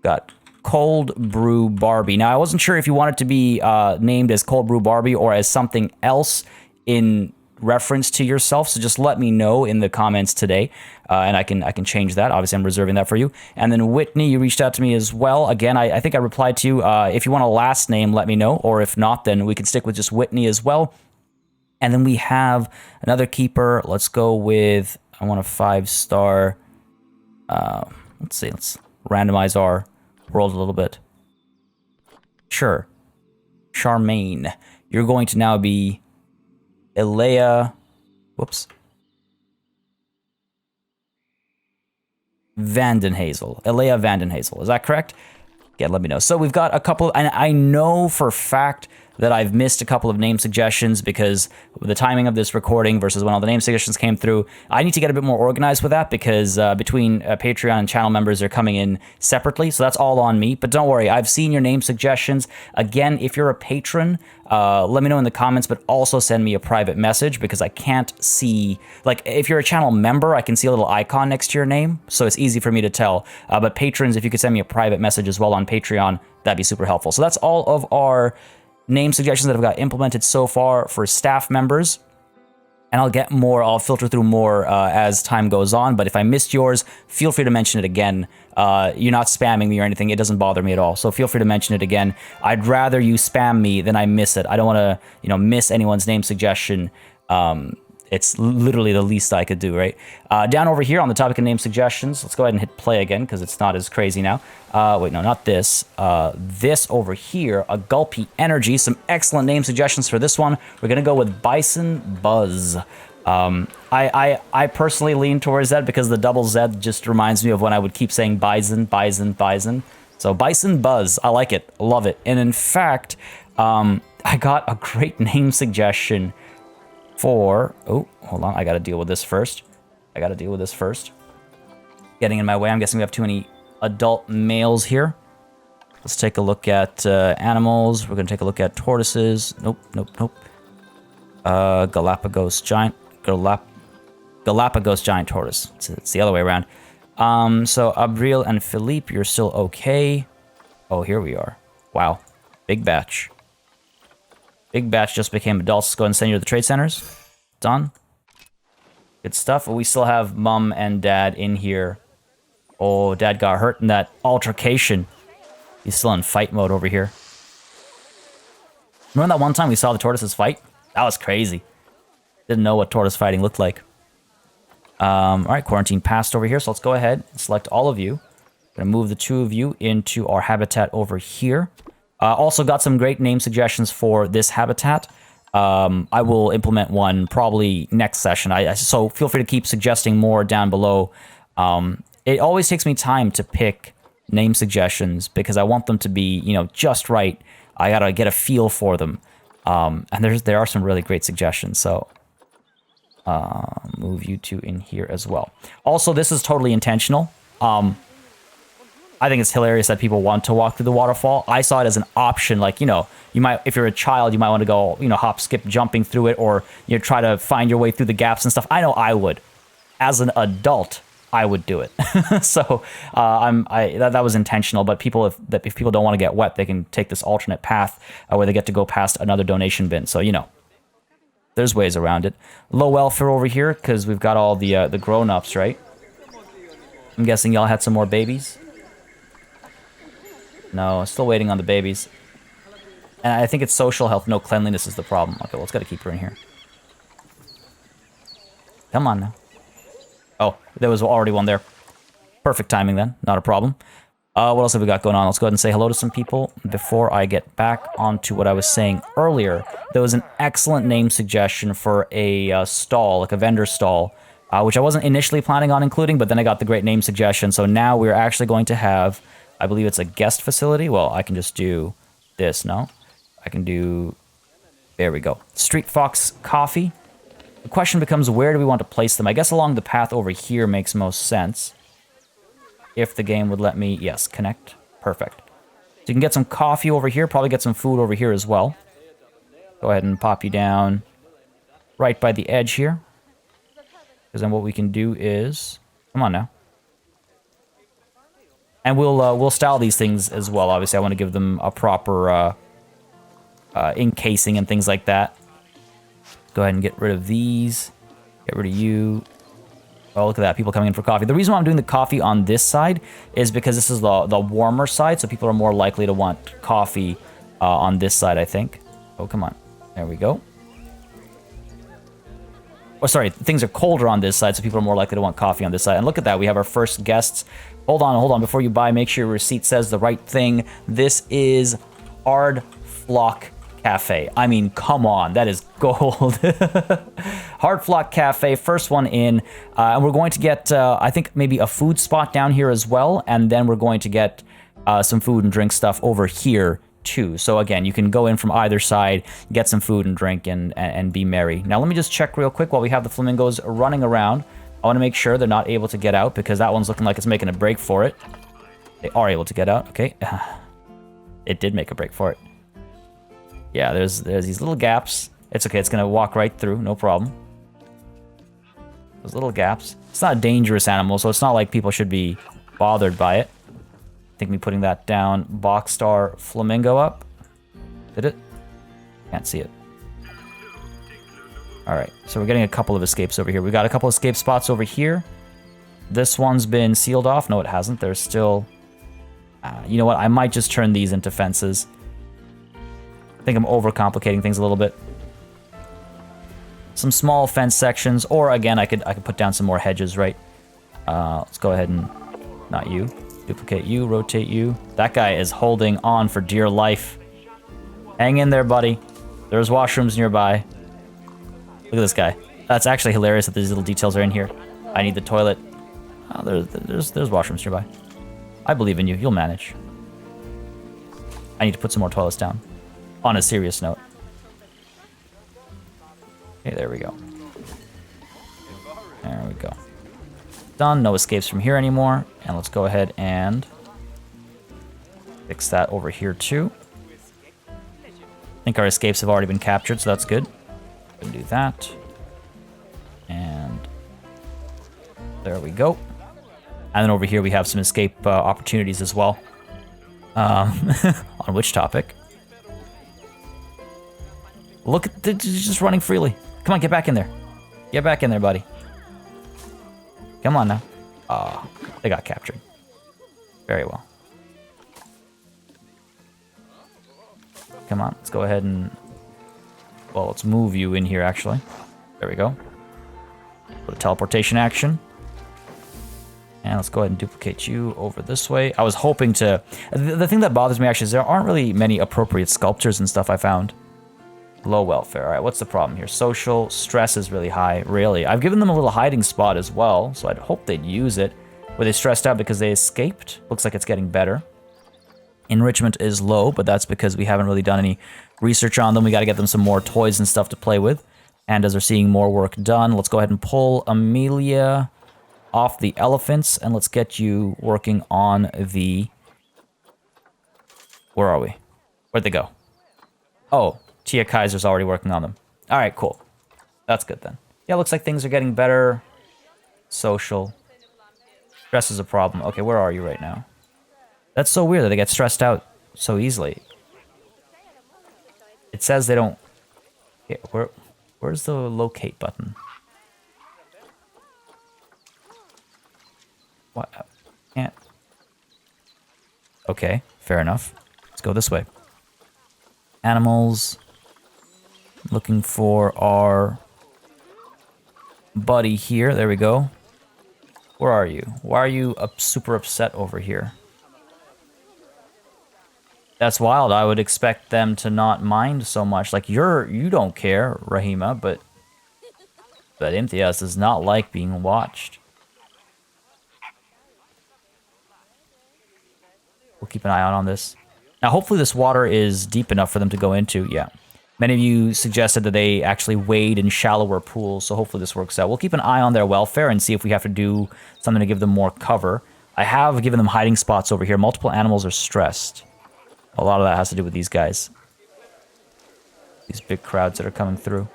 got Cold Brew Barbie. Now, I wasn't sure if you wanted to be named as Cold Brew Barbie or as something else in reference to yourself, so just let me know in the comments today, and I can change that. Obviously, I'm reserving that for you. And then Whitney, you reached out to me as well. Again, I think I replied to you. If you want a last name, let me know, or if not, then we can stick with just Whitney as well. And then we have another keeper. Let's go with, I want a 5-star. Let's see, let's randomize our world a little bit. Sure. Charmaine, you're going to now be Elea, whoops, Vandenhazel. Elea Vandenhazel. Is that correct? Yeah, let me know. So we've got a couple, and I know for a fact that I've missed a couple of name suggestions because the timing of this recording versus when all the name suggestions came through. I need to get a bit more organized with that because between Patreon and channel members are coming in separately, so that's all on me. But don't worry, I've seen your name suggestions. Again, if you're a patron, let me know in the comments, but also send me a private message because I can't see, like if you're a channel member, I can see a little icon next to your name, so it's easy for me to tell. But patrons, if you could send me a private message as well on Patreon, that'd be super helpful. So that's all of our name suggestions that I've got implemented so far for staff members. And I'll get more, I'll filter through more as time goes on. But if I missed yours, feel free to mention it again. You're not spamming me or anything. It doesn't bother me at all. So feel free to mention it again. I'd rather you spam me than I miss it. I don't want to, miss anyone's name suggestion. It's literally the least I could do, right? Down over here on the topic of name suggestions, let's go ahead and hit play again because it's not as crazy now. Wait, no, not this. This over here, a Gulpy Energy. Some excellent name suggestions for this one. We're going to go with Bison Buzz. I personally lean towards that because the double Z just reminds me of when I would keep saying bison. So Bison Buzz, I like it, love it. And in fact, I got a great name suggestion for, oh, hold on, I gotta deal with this first. Getting in my way, I'm guessing we have too many adult males here. Let's take a look at animals. We're gonna take a look at tortoises. Nope. Galapagos giant tortoise. It's the other way around. So Abril and Philippe, you're still okay. Oh, here we are. Wow, big batch. Big batch just became adults. Let's go ahead and send you to the trade centers. Done. Good stuff. We still have mom and dad in here. Oh, dad got hurt in that altercation. He's still in fight mode over here. Remember that one time we saw the tortoises fight? That was crazy. Didn't know what tortoise fighting looked like. All right, quarantine passed over here. So let's go ahead and select all of you. Gonna move the 2 of you into our habitat over here. Also got some great name suggestions for this habitat. I will implement one probably next session. So feel free to keep suggesting more down below. It always takes me time to pick name suggestions because I want them to be, just right. I gotta get a feel for them. And there are some really great suggestions. So move you 2 in here as well. Also, this is totally intentional. I think it's hilarious that people want to walk through the waterfall. I saw it as an option, like, you might, if you're a child, you might want to go, hop, skip, jumping through it, or, try to find your way through the gaps and stuff. I know I would. As an adult, I would do it. So, that was intentional, but if people don't want to get wet, they can take this alternate path where they get to go past another donation bin. So, there's ways around it. Low welfare over here, because we've got all the grown-ups, right? I'm guessing y'all had some more babies? No, still waiting on the babies. And I think it's social health. No, cleanliness is the problem. Okay, well, let's gotta keep her in here. Come on now. Oh, there was already one there. Perfect timing then. Not a problem. What else have we got going on? Let's go ahead and say hello to some people. Before I get back onto what I was saying earlier, there was an excellent name suggestion for a stall, like a vendor stall, which I wasn't initially planning on including, but then I got the great name suggestion. So now we're actually going to have, I believe it's a guest facility. Well, I can just do this, no? I can do, there we go. Street Fox Coffee. The question becomes, where do we want to place them? I guess along the path over here makes most sense. If the game would let me, yes, connect. Perfect. So you can get some coffee over here, probably get some food over here as well. Go ahead and pop you down right by the edge here. Because then what we can do is, come on now. And we'll style these things as well. Obviously, I want to give them a proper encasing and things like that. Go ahead and get rid of these. Get rid of you. Oh, look at that. People coming in for coffee. The reason why I'm doing the coffee on this side is because this is the warmer side, so people are more likely to want coffee on this side, I think. Oh, come on. There we go. Oh, sorry. Things are colder on this side, so people are more likely to want coffee on this side. And look at that. We have our first guests. Hold on. Before you buy, make sure your receipt says the right thing. This is Ard Flock Cafe. I mean, come on, that is gold. Hard Flock Cafe, first one in. And we're going to get, I think, maybe a food spot down here as well. And then we're going to get some food and drink stuff over here, too. So, again, you can go in from either side, get some food and drink, and be merry. Now, let me just check real quick while we have the flamingos running around. I want to make sure they're not able to get out, because that one's looking like it's making a break for it. They are able to get out. Okay. It did make a break for it. Yeah, there's these little gaps. It's okay. It's going to walk right through. No problem. Those little gaps. It's not a dangerous animal, so it's not like people should be bothered by it. I think me putting that down. Box Star Flamingo up. Did it? Can't see it. All right. So we're getting a couple of escapes over here. We got a couple of escape spots over here. This one's been sealed off. No, it hasn't. There's still... you know what? I might just turn these into fences. I think I'm overcomplicating things a little bit. Some small fence sections, or again, I could put down some more hedges, right? Let's go ahead and, not you, duplicate you, rotate you. That guy is holding on for dear life. Hang in there, buddy. There's washrooms nearby. Look at this guy. That's actually hilarious that these little details are in here. I need the toilet. Oh, there's washrooms nearby. I believe in you. You'll manage. I need to put some more toilets down. On a serious note. Okay, there we go. There we go. Done. No escapes from here anymore. And let's go ahead and fix that over here too. I think our escapes have already been captured, so that's good. Gonna do that. And there we go. And then over here we have some escape opportunities as well. On which topic? Look, they're just running freely. Come on, get back in there. Get back in there, buddy. Come on now. Oh, they got captured. Very well. Come on, let's go ahead and... Well, let's move you in here, actually. There we go. Put a teleportation action. And let's go ahead and duplicate you over this way. I was hoping to... The thing that bothers me, actually, is there aren't really many appropriate sculptures and stuff I found. Low welfare. All right, what's the problem here? Social stress is really high. Really. I've given them a little hiding spot as well, so I'd hope they'd use it. Were they stressed out because they escaped? Looks like it's getting better. Enrichment is low, but that's because we haven't really done any research on them. We got to get them some more toys and stuff to play with. And as they're seeing more work done, let's go ahead and pull Amelia off the elephants, and let's get you working on the... Where are we? Where'd they go? Oh, Tia Kaiser's already working on them. All right, cool. That's good then. Yeah, looks like things are getting better. Social. Stress is a problem. Okay, where are you right now? That's so weird that they get stressed out so easily. It says they don't... Yeah, where's the locate button? What? Can't... Okay, fair enough. Let's go this way. Animals... Looking for our buddy here. There we go. Where are you? Why are you super upset over here? That's wild. I would expect them to not mind so much. Like, you don't care, Rahima, but Imtiaz does not like being watched. We'll keep an eye out on this. Now, hopefully this water is deep enough for them to go into. Yeah. Many of you suggested that they actually wade in shallower pools, so hopefully this works out. We'll keep an eye on their welfare and see if we have to do something to give them more cover. I have given them hiding spots over here. Multiple animals are stressed. A lot of that has to do with these guys. These big crowds that are coming through.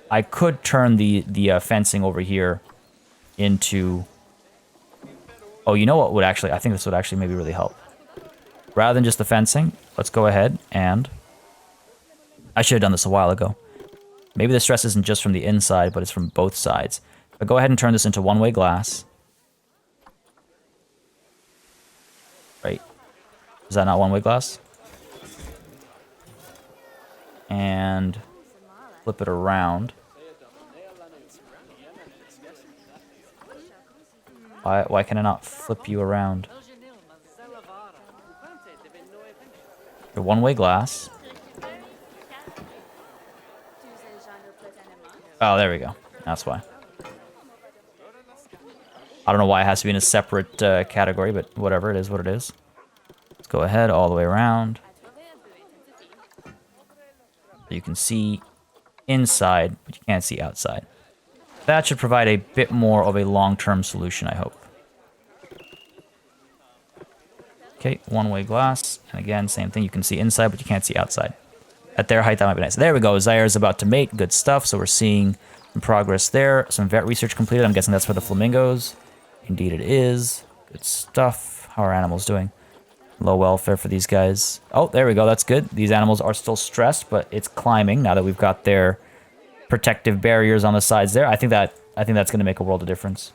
I could turn the fencing over here into... Oh, you know what would actually... I think this would actually maybe really help. Rather than just the fencing, let's go ahead and... I should have done this a while ago. Maybe the stress isn't just from the inside, but it's from both sides. But go ahead and turn this into one-way glass. Right. Is that not one-way glass? And flip it around. Why can I not flip you around? Your one-way glass. Oh, there we go. That's why. I don't know why it has to be in a separate category, but whatever, it is what it is. Let's go ahead all the way around. You can see inside, but you can't see outside. That should provide a bit more of a long-term solution, I hope. Okay, one-way glass. And again, same thing. You can see inside, but you can't see outside. At their height, that might be nice. There we go. Zaire's about to mate. Good stuff. So we're seeing some progress there. Some vet research completed. I'm guessing that's for the flamingos. Indeed it is. Good stuff. How are animals doing? Low welfare for these guys. Oh, there we go. That's good. These animals are still stressed, but it's climbing now that we've got their protective barriers on the sides there. I think that's going to make a world of difference.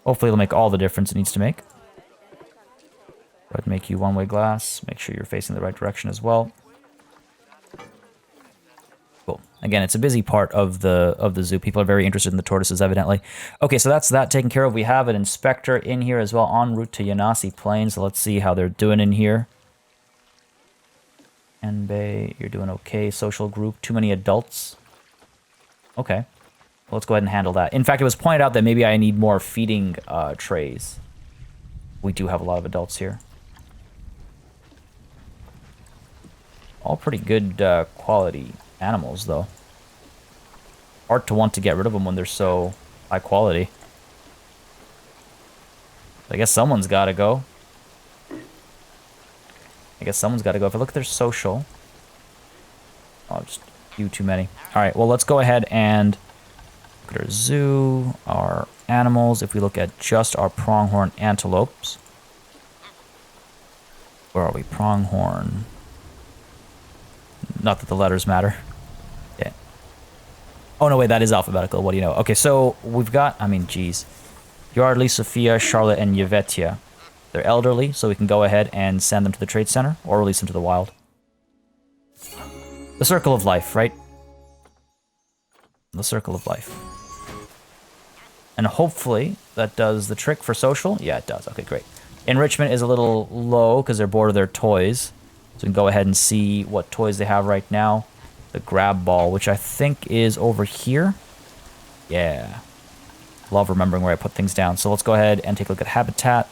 Hopefully it'll make all the difference it needs to make. Go ahead and make you one-way glass. Make sure you're facing the right direction as well. Cool. Again, it's a busy part of the zoo. People are very interested in the tortoises, evidently. Okay, so that's that taken care of. We have an inspector in here as well, en route to Yanasi Plains. So let's see how they're doing in here. Enbei, you're doing okay. Social group, too many adults. Okay. Well, let's go ahead and handle that. In fact, it was pointed out that maybe I need more feeding trays. We do have a lot of adults here. All pretty good quality animals, though. Hard to want to get rid of them when they're so high quality. I guess someone's got to go. If I look at their social... Oh, just a few too many. Alright, well, let's go ahead and look at our zoo, our animals. If we look at just our pronghorn antelopes. Where are we? Pronghorn. Not that the letters matter. Yeah. Oh, no, wait, that is alphabetical. What do you know? Okay, so we've got, geez. Yardley, Sophia, Charlotte, and Yvetia. They're elderly, so we can go ahead and send them to the trade center or release them to the wild. The circle of life, right? The circle of life. And hopefully that does the trick for social. Yeah, it does. Okay, great. Enrichment is a little low because they're bored of their toys. So we can go ahead and see what toys they have right now. The grab ball, which I think is over here. Yeah. Love remembering where I put things down. So let's go ahead and take a look at habitat.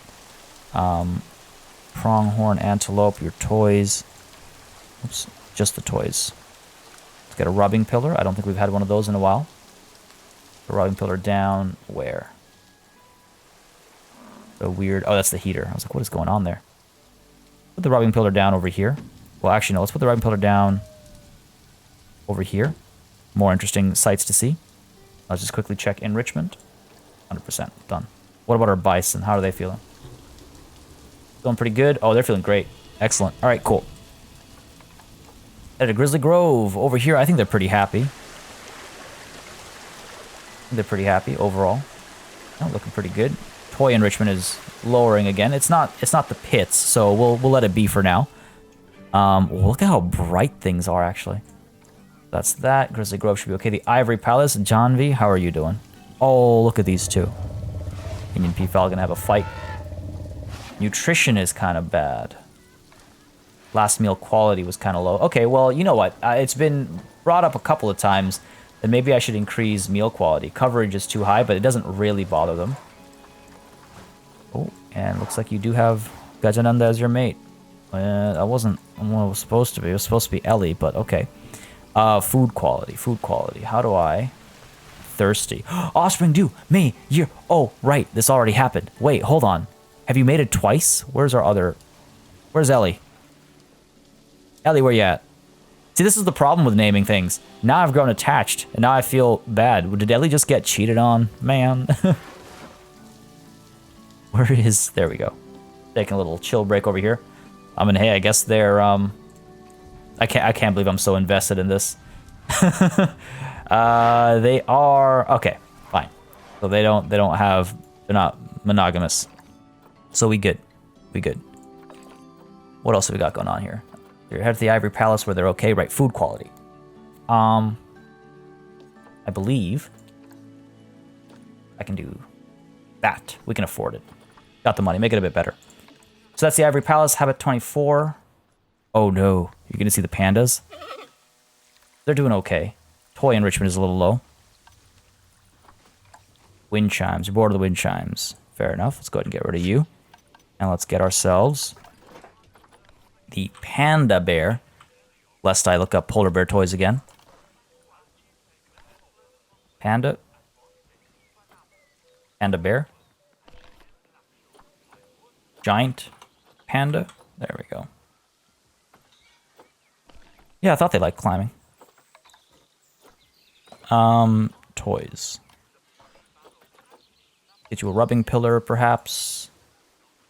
Pronghorn Antelope, your toys. Oops, just the toys. Let's get a rubbing pillar. I don't think we've had one of those in a while. The rubbing pillar down where? The weird... Oh, that's the heater. I was like, what is going on there? Put the rubbing pillar down over here. Well, actually, no. Let's put the rubbing pillar down over here. More interesting sights to see. Let's just quickly check enrichment. 100%. Done. What about our bison? How are they feeling? Feeling pretty good? Oh, they're feeling great. Excellent. All right, cool. At a Grizzly Grove over here, I think they're pretty happy. They're pretty happy overall. Oh, looking pretty good. Toy enrichment is lowering again. It's not the pits, so we'll let it be for now. Look at how bright things are actually. That's that. Grizzly Grove should be okay. The Ivory Palace, John V, how are you doing? Oh, look at these two. Indian Peafowl gonna have a fight. Nutrition is kind of bad. Last meal quality was kind of low. Okay, well, you know what? It's been brought up a couple of times that maybe I should increase meal quality. Coverage is too high, but it doesn't really bother them. Oh, and looks like you do have Gajananda as your mate. That wasn't what it was supposed to be. It was supposed to be Ellie, but okay. Food quality, food quality. How do I... Thirsty. Offspring due. May, year. Oh, right. This already happened. Wait, hold on. Have you made it twice? Where's our other... Where's Ellie? Ellie, where you at? See, this is the problem with naming things. Now I've grown attached, and now I feel bad. Did Ellie just get cheated on? Man. Where is... There we go. Taking a little chill break over here. I mean, hey, I guess they're... I can't believe I'm so invested in this. They are... Okay, fine. So they don't have... They're not monogamous. So we good. We good. What else have we got going on here? You're headed to the Ivory Palace where they're okay. Right, food quality. I believe I can do that. We can afford it. Got the money. Make it a bit better. So that's the Ivory Palace. Habit 24. Oh no. You're going to see the pandas. They're doing okay. Toy enrichment is a little low. Wind chimes. You're bored of the wind chimes. Fair enough. Let's go ahead and get rid of you. And let's get ourselves the Panda Bear. Lest I look up polar bear toys again. Panda. Panda Bear. Giant Panda. There we go. Yeah, I thought they liked climbing. Toys. Get you a rubbing pillar, perhaps.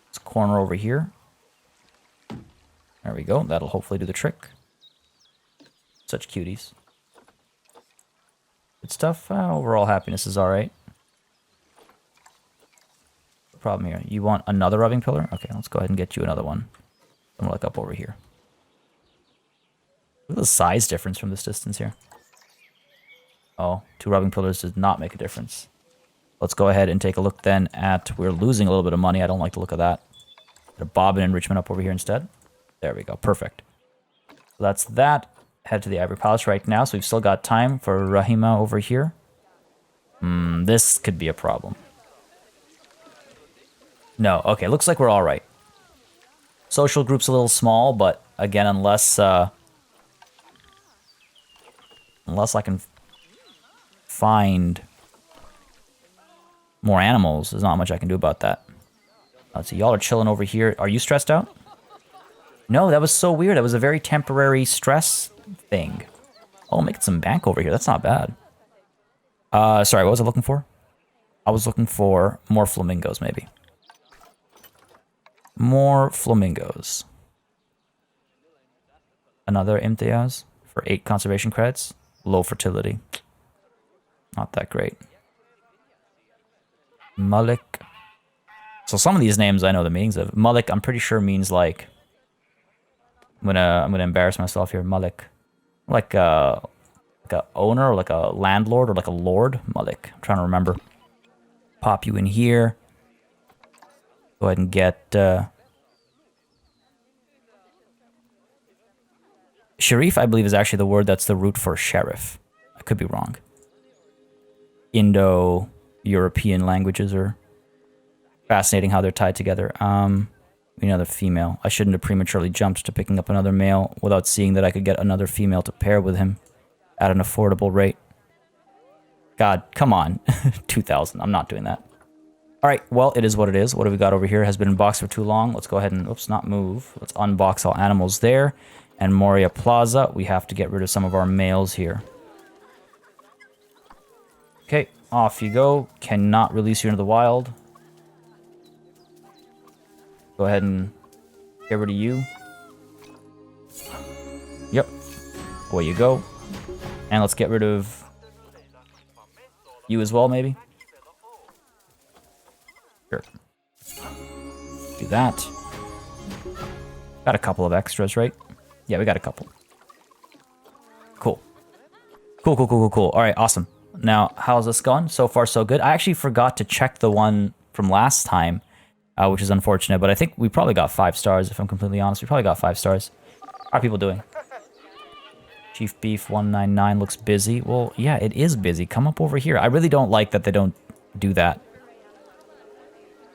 This corner over here. There we go. That'll hopefully do the trick. Such cuties. Good stuff. Overall happiness is alright. Problem here. You want another rubbing pillar? Okay, let's go ahead and get you another one. I'm gonna look up over here. Look at the size difference from this distance here. Oh, 2 rubbing pillars does not make a difference. Let's go ahead and take a look then at... We're losing a little bit of money. I don't like the look of that. Get a bobbin enrichment up over here instead. There we go. Perfect. So that's that. Head to the Ivory Palace right now. So we've still got time for Rahima over here. This could be a problem. No. Okay, looks like we're all right. Social group's a little small, but again, unless I can find more animals, there's not much I can do about that. So y'all are chilling over here. Are you stressed out? No, that was so weird. That was a very temporary stress thing. Oh, making some bank over here. That's not bad. Sorry, what was I looking for? I was looking for more flamingos, maybe. More flamingos. Another Imtiaz for 8 conservation credits. Low fertility. Not that great. Malik. So some of these names I know the meanings of. Malik, I'm pretty sure means like... I'm gonna embarrass myself here. Malik. Like a owner, or like a landlord, or like a lord. Malik. I'm trying to remember. Pop you in here. Go ahead and get... Sharif, I believe, is actually the word that's the root for sheriff. I could be wrong. Indo-European languages are fascinating how they're tied together. Another female. I shouldn't have prematurely jumped to picking up another male without seeing that I could get another female to pair with him at an affordable rate. God, come on. 2,000. I'm not doing that. All right, well, it is what it is. What have we got over here? Has been in box for too long. Let's go ahead and, oops, not move. Let's unbox all animals there. And Moria Plaza, we have to get rid of some of our males here. Okay, off you go. Cannot release you into the wild. Go ahead and get rid of you. Yep. Away you go. And let's get rid of you as well, maybe. Sure. Do that. Got a couple of extras, right? Yeah, we got a couple. Cool. Cool. All right, awesome. Now, how's this going? So far, so good. I actually forgot to check the one from last time, which is unfortunate, but I think we probably got 5 stars, if I'm completely honest. We probably got 5 stars. How are people doing? Chief Beef 199 looks busy. Well, yeah, it is busy. Come up over here. I really don't like that they don't do that.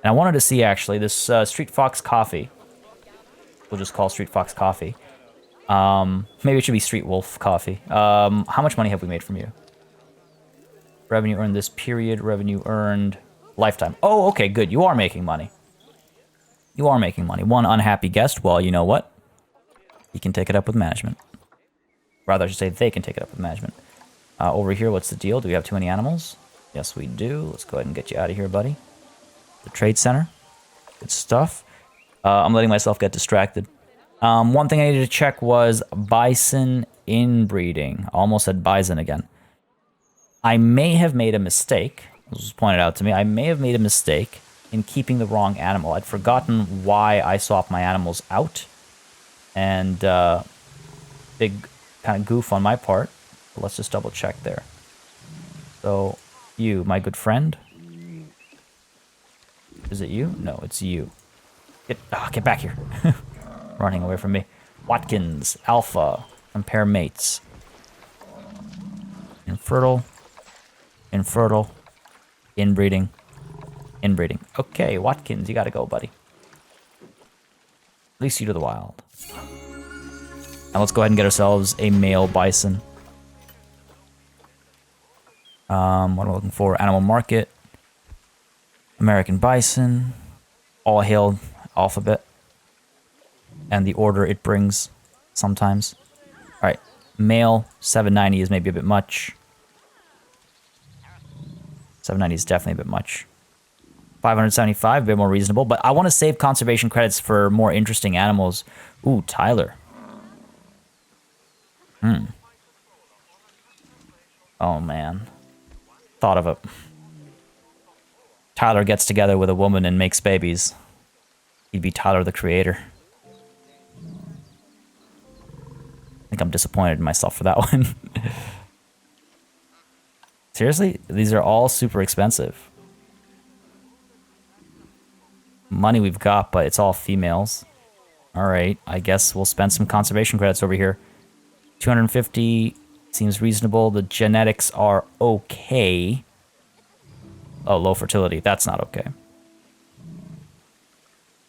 And I wanted to see, actually, this Street Fox Coffee. We'll just call Street Fox Coffee. Maybe it should be Street Wolf Coffee. How much money have we made from you? Revenue earned this period. Revenue earned lifetime. Oh, okay, good. You are making money. You are making money. One unhappy guest. Well, you know what? He can take it up with management. Rather, I should say they can take it up with management. Over here, what's the deal? Do we have too many animals? Yes, we do. Let's go ahead and get you out of here, buddy. The trade center. Good stuff. I'm letting myself get distracted. One thing I needed to check was bison inbreeding. Almost said bison again. I may have made a mistake. This was pointed out to me. I may have made a mistake in keeping the wrong animal. I'd forgotten why I swapped my animals out. And big kind of goof on my part. But let's just double check there. So, you, my good friend. Is it you? No, it's you. Get back here. Running away from me. Watkins, Alpha, compare mates. Infertile. Infertile. Inbreeding. Inbreeding. Okay, Watkins, you gotta go, buddy. Release you to the wild. Now let's go ahead and get ourselves a male bison. What am I looking for? Animal market. American bison. All hail alphabet. And the order it brings sometimes. Alright, male, 790 is maybe a bit much. 790 is definitely a bit much. 575, a bit more reasonable, but I want to save conservation credits for more interesting animals. Ooh, Tyler. Oh, man. Thought of it. Tyler gets together with a woman and makes babies. He'd be Tyler the Creator. I think I'm disappointed in myself for that one. Seriously? These are all super expensive. Money we've got, but it's all females. Alright, I guess we'll spend some conservation credits over here. 250 seems reasonable. The genetics are okay. Oh, low fertility. That's not okay.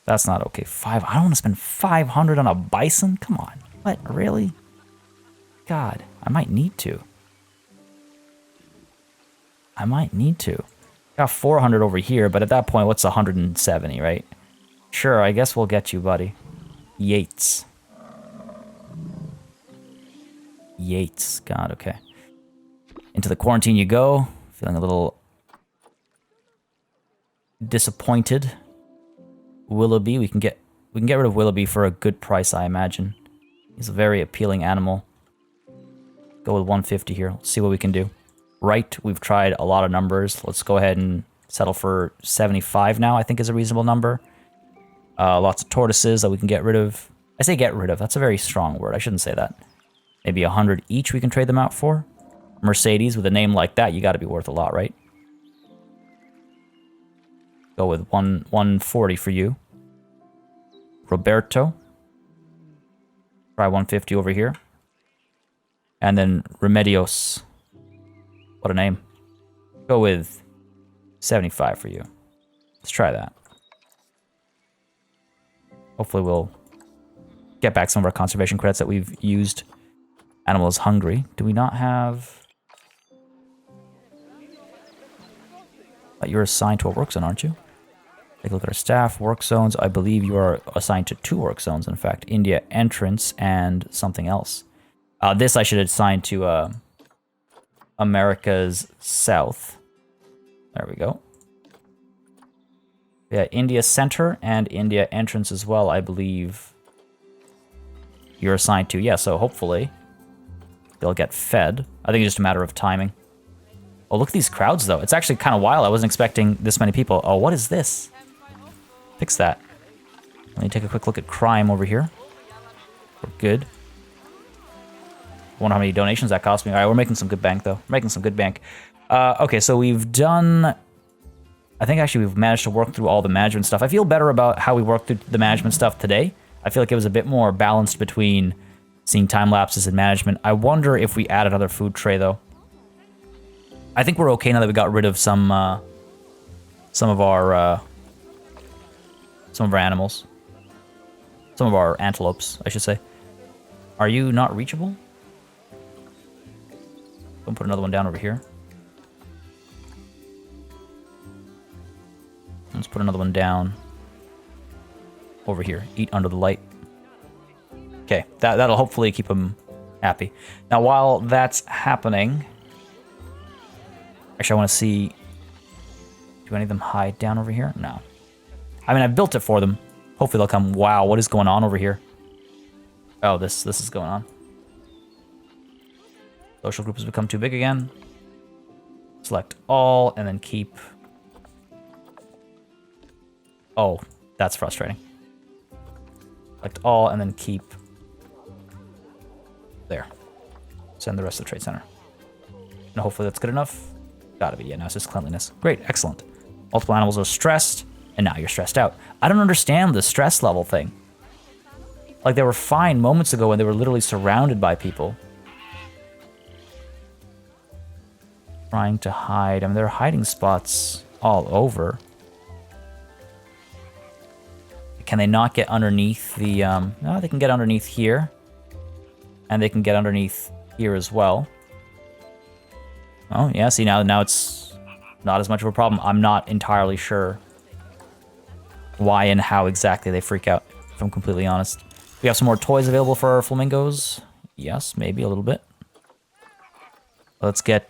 That's not okay. I don't want to spend 500 on a bison? Come on. What? Really? God, I might need to. I might need to. Got 400 over here, but at that point, what's 170, right? Sure, I guess we'll get you, buddy. Yates. Yates. God, okay. Into the quarantine you go. Feeling a little disappointed. Willoughby, we can get rid of Willoughby for a good price, I imagine. He's a very appealing animal. Go with 150 here. Let's see what we can do. Right, we've tried a lot of numbers. Let's go ahead and settle for 75 now, I think is a reasonable number. Lots of tortoises that we can get rid of. I say get rid of, that's a very strong word. I shouldn't say that. Maybe 100 each we can trade them out for. Mercedes, with a name like that, you gotta be worth a lot, right? Go with 140 for you. Roberto. Try 150 over here. And then Remedios. What a name. Go with 75 for you. Let's try that. Hopefully we'll get back some of our conservation credits that we've used. Animal is hungry. Do we not have... You're assigned to a work zone, aren't you? Take a look at our staff. Work zones. I believe you are assigned to 2 work zones, in fact. India entrance and something else. This I should assign to America's South. There we go. Yeah, India Center and India Entrance as well, I believe you're assigned to. Yeah, so hopefully they'll get fed. I think it's just a matter of timing. Oh, look at these crowds, though. It's actually kind of wild. I wasn't expecting this many people. Oh, what is this? Fix that. Let me take a quick look at crime over here. We're good. Wonder how many donations that cost me. All right, we're making some good bank, though. We're making some good bank. Okay, so we've done... I think actually we've managed to work through all the management stuff. I feel better about how we worked through the management stuff today. I feel like it was a bit more balanced between Seeing time lapses in management. I wonder if we add another food tray, though. I think we're okay now that we got rid of some of our animals. Some of our antelopes, I should say. Are you not reachable? Don't put another one down over here. Let's put another one down over here. Eat under the light. Okay, that'll hopefully keep them happy. Now, while that's happening... Actually, I want to see... Do any of them hide down over here? No. I mean, I built it for them. Hopefully they'll come. Wow, what is going on over here? Oh, this is going on. Social group has become too big again. Select all, and then keep... Oh, that's frustrating. Select all, and then keep... There. Send the rest to the trade center. And hopefully that's good enough. Gotta be, yeah, now it's just cleanliness. Great, excellent. Multiple animals are stressed, and now you're stressed out. I don't understand the stress level thing. Like, they were fine moments ago when they were literally surrounded by people. Trying to hide. I mean, there are hiding spots all over. Can they not get underneath the... No, they can get underneath here. And they can get underneath here as well. Oh, yeah, see, now it's not as much of a problem. I'm not entirely sure why and how exactly they freak out, if I'm completely honest. We have some more toys available for our flamingos. Yes, maybe a little bit. Let's get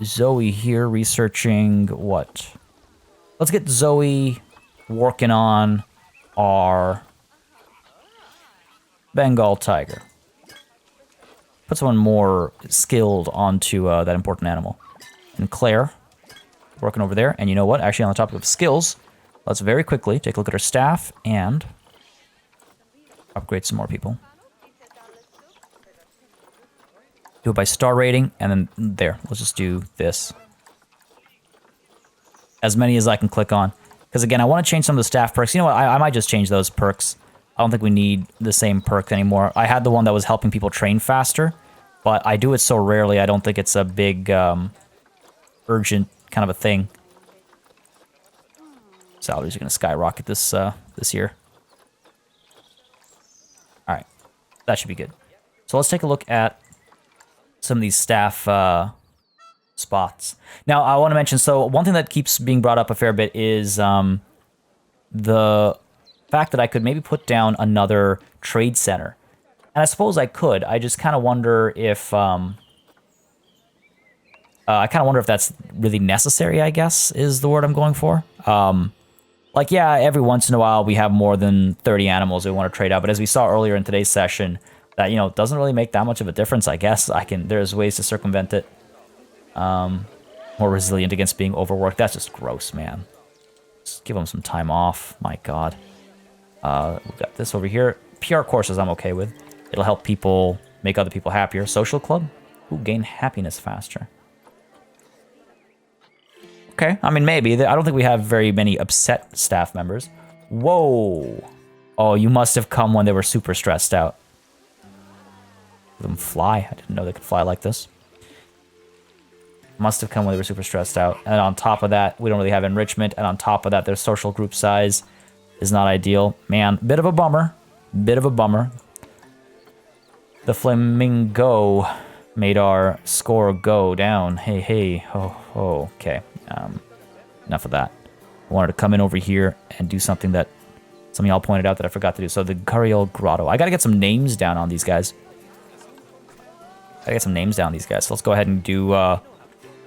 Zoe here researching what? Let's get Zoe working on our Bengal tiger. Put someone more skilled onto that important animal. And Claire, working over there. And you know what? Actually, on the topic of skills, let's very quickly take a look at our staff and upgrade some more people. Do it by star rating, and then there. Let's just do this. As many as I can click on. Because again, I want to change some of the staff perks. You know what? I might just change those perks. I don't think we need the same perk anymore. I had the one that was helping people train faster, but I do it so rarely, I don't think it's a big, urgent kind of a thing. Salaries are going to skyrocket this year. All right, that should be good. So let's take a look at some of these staff spots. Now, I want to mention, so one thing that keeps being brought up a fair bit is the fact that I could maybe put down another trade center. And I suppose I could. I just kind of wonder if that's really necessary, I guess, is the word I'm going for. Like, yeah, every once in a while we have more than 30 animals we want to trade out, but as we saw earlier in today's session, that, you know, doesn't really make that much of a difference, I guess. There's ways to circumvent it. More resilient against being overworked. That's just gross, man. Just give them some time off. My God. We've got this over here. PR courses I'm okay with. It'll help people make other people happier. Social club? Ooh, gain happiness faster. Okay, I mean, maybe. I don't think we have very many upset staff members. Whoa. Oh, you must have come when they were super stressed out. Let them fly. I didn't know they could fly like this. Must have come when they were super stressed out. And on top of that, we don't really have enrichment. And on top of that, their social group size is not ideal. Man, bit of a bummer. Bit of a bummer. The Flamingo made our score go down. Hey, oh, okay. Enough of that. I wanted to come in over here and do something that some of y'all pointed out that I forgot to do. So the Guriel Grotto. I gotta get some names down on these guys. So let's go ahead and do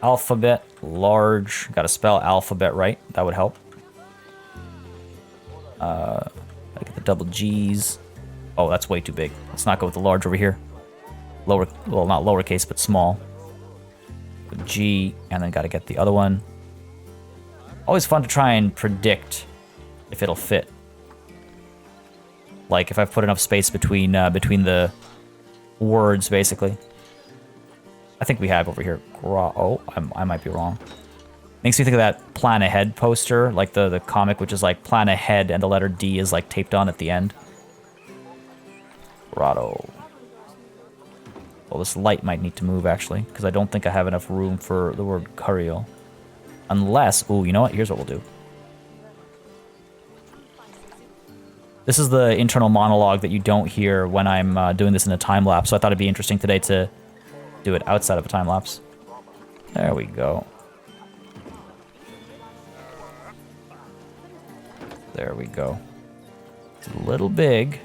alphabet large. Gotta spell alphabet right. That would help. Gotta get the double G's. Oh, that's way too big. Let's not go with the large over here. Lower, well, not lowercase, but small. With G, and then gotta get the other one. Always fun to try and predict if it'll fit. Like if I've put enough space between the words, basically. I think we have over here. Oh, I might be wrong. Makes me think of that Plan Ahead poster, like the comic, which is like Plan Ahead and the letter D is like taped on at the end. Grotto. Well, this light might need to move, actually, because I don't think I have enough room for the word Curiel. Unless... Ooh, you know what? Here's what we'll do. This is the internal monologue that you don't hear when I'm doing this in a time-lapse, so I thought it'd be interesting today to do it outside of a time-lapse. There we go. There we go. It's a little big.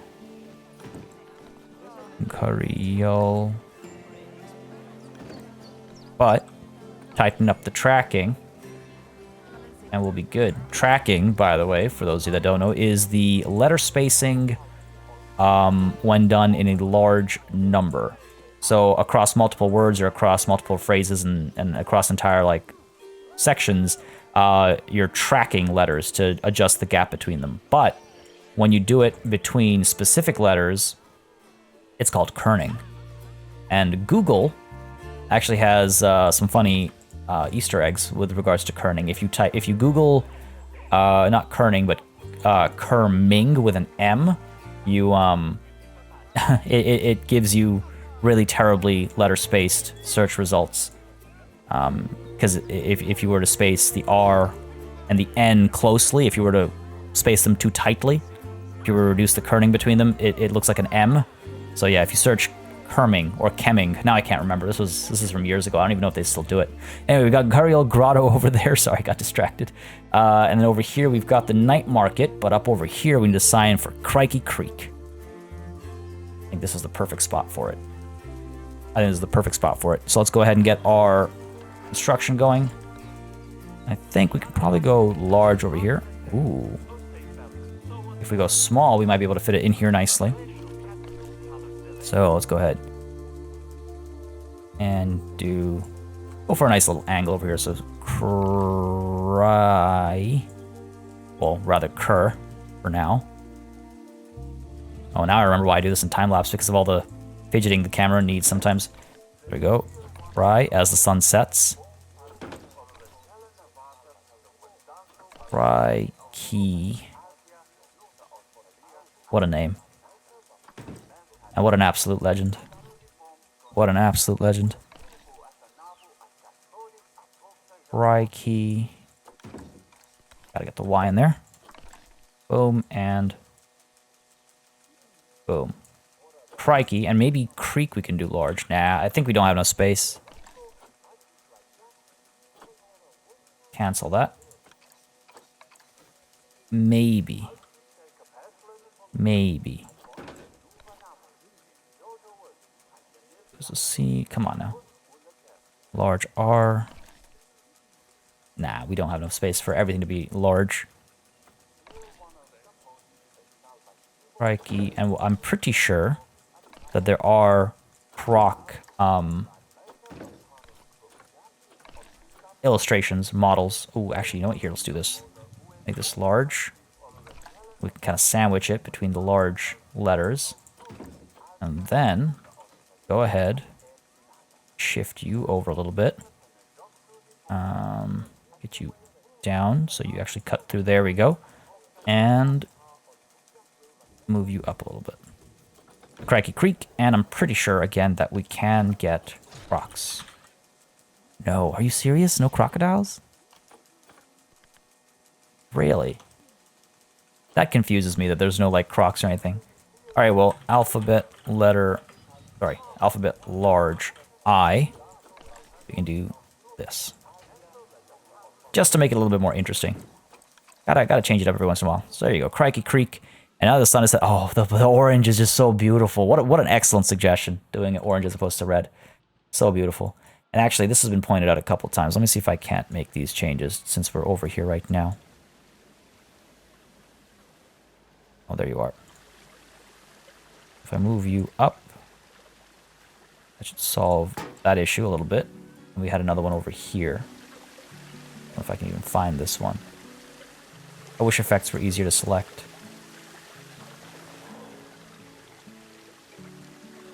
Curiel. But tighten up the tracking and we'll be good. Tracking, by the way, for those of you that don't know, is the letter spacing when done in a large number. So across multiple words or across multiple phrases and across entire like sections, you're tracking letters to adjust the gap between them. But when you do it between specific letters, it's called kerning. And Google actually has some funny Easter eggs with regards to kerning. If you Google not kerning but kerming with an M, you it gives you really terribly letter spaced search results. Because if you were to space the R and the N closely, if you were to space them too tightly, if you were to reduce the kerning between them, it looks like an M. So yeah, if you search Kerming or Kemming. Now I can't remember. This is from years ago. I don't even know if they still do it. Anyway, we got Curiel Grotto over there. Sorry, I got distracted. And then over here we've got the Night Market, but up over here we need to sign for Crikey Creek. I think this is the perfect spot for it. So let's go ahead and get our construction going. I think we can probably go large over here. Ooh. If we go small, we might be able to fit it in here nicely. So let's go ahead and go for a nice little angle over here. So cur for now. Oh, now I remember why I do this in time lapse, because of all the fidgeting the camera needs sometimes. There we go. Cry as the sun sets. Cry key. What a name. And what an absolute legend. What an absolute legend. Crikey. Gotta get the Y in there. Boom and boom. Crikey, and maybe creek we can do large. Nah, I think we don't have enough space. Cancel that. Maybe. There's a C. Come on now. Large R. Nah, we don't have enough space for everything to be large. Crikey. And I'm pretty sure that there are proc illustrations, models. Oh, actually, you know what? Here, let's do this. Make this large. We can kind of sandwich it between the large letters. And then go ahead, shift you over a little bit. Get you down so you actually cut through. There we go. And move you up a little bit. Crikey Creek, and I'm pretty sure, again, that we can get rocks. No, are you serious? No crocodiles? Really? That confuses me that there's no, like, crocs or anything. Alright, well, alphabet large I. We can do this. Just to make it a little bit more interesting. Gotta change it up every once in a while. So there you go, Crikey Creek. And now the sun is set. Oh, the orange is just so beautiful. What an excellent suggestion, doing it orange as opposed to red. So beautiful. And actually, this has been pointed out a couple times. Let me see if I can't make these changes since we're over here right now. Oh, there you are. If I move you up, that should solve that issue a little bit. And we had another one over here. I don't know if I can even find this one. I wish effects were easier to select.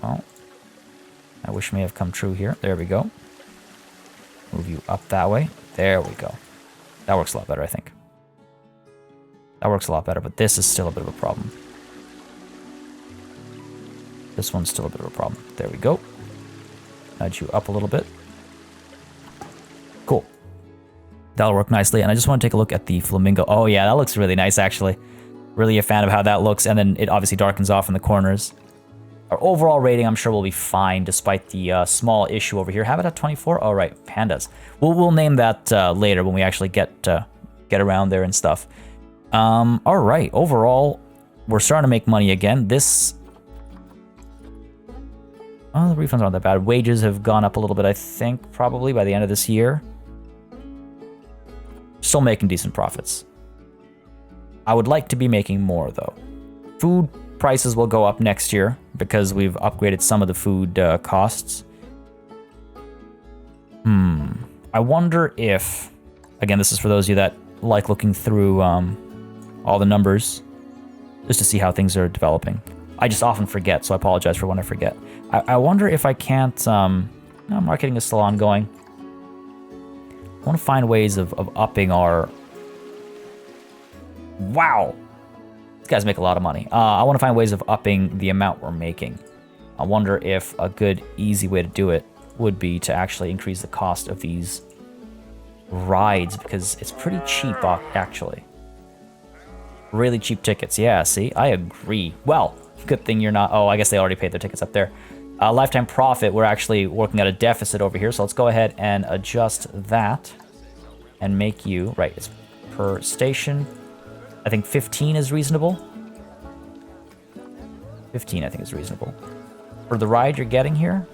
Oh, I wish may have come true here. There we go. Move you up that way. There we go. That works a lot better, I think. That works a lot better, but this is still a bit of a problem. This one's still a bit of a problem. There we go. Nudge you up a little bit. Cool. That'll work nicely. And I just want to take a look at the Flamingo. Oh yeah, that looks really nice actually. Really a fan of how that looks. And then it obviously darkens off in the corners. Our overall rating, I'm sure, will be fine despite the small issue over here. Habitat 24? Oh, right, pandas. We'll name that later when we actually get around there and stuff. All right, overall, we're starting to make money again. This... Oh, the refunds aren't that bad. Wages have gone up a little bit, I think, probably by the end of this year. Still making decent profits. I would like to be making more, though. Food prices will go up next year because we've upgraded some of the food costs. I wonder if... Again, this is for those of you that like looking through all the numbers just to see how things are developing. I just often forget, so I apologize for when I forget. I wonder if I can't... No, marketing is still ongoing. I want to find ways of upping our... Wow! These guys make a lot of money. I want to find ways of upping the amount we're making. I wonder if a good, easy way to do it would be to actually increase the cost of these rides, because it's pretty cheap, actually. Really cheap tickets. Yeah, see? I agree. Well, good thing you're not... Oh, I guess they already paid their tickets up there. Lifetime profit, we're actually working at a deficit over here, so let's go ahead and adjust that and make you... Right, it's per station. I think 15 is reasonable. 15, I think, is reasonable. For the ride you're getting here.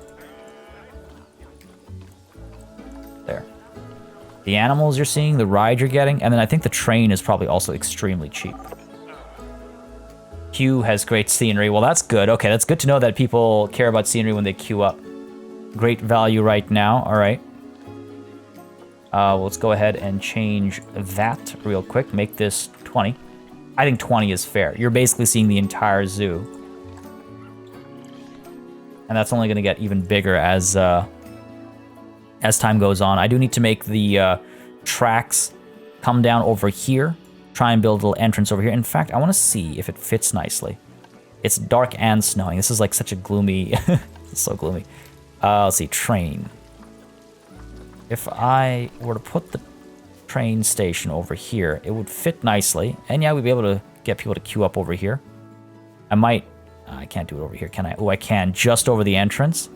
There. The animals you're seeing, the ride you're getting, and then I think the train is probably also extremely cheap. Queue has great scenery. Well, that's good. Okay, that's good to know that people care about scenery when they queue up. Great value right now. All right. Well, let's go ahead and change that real quick. Make this 20. I think 20 is fair. You're basically seeing the entire zoo. And that's only going to get even bigger as time goes on. I do need to make the tracks come down over here. Try and build a little entrance over here. In fact, I want to see if it fits nicely. It's dark and snowing. This is like such a gloomy... It's so gloomy. Let's see, train. If I were to put the train station over here, it would fit nicely. And yeah, we'd be able to get people to queue up over here. I might... I can't do it over here, can I? Oh, I can. Just over the entrance.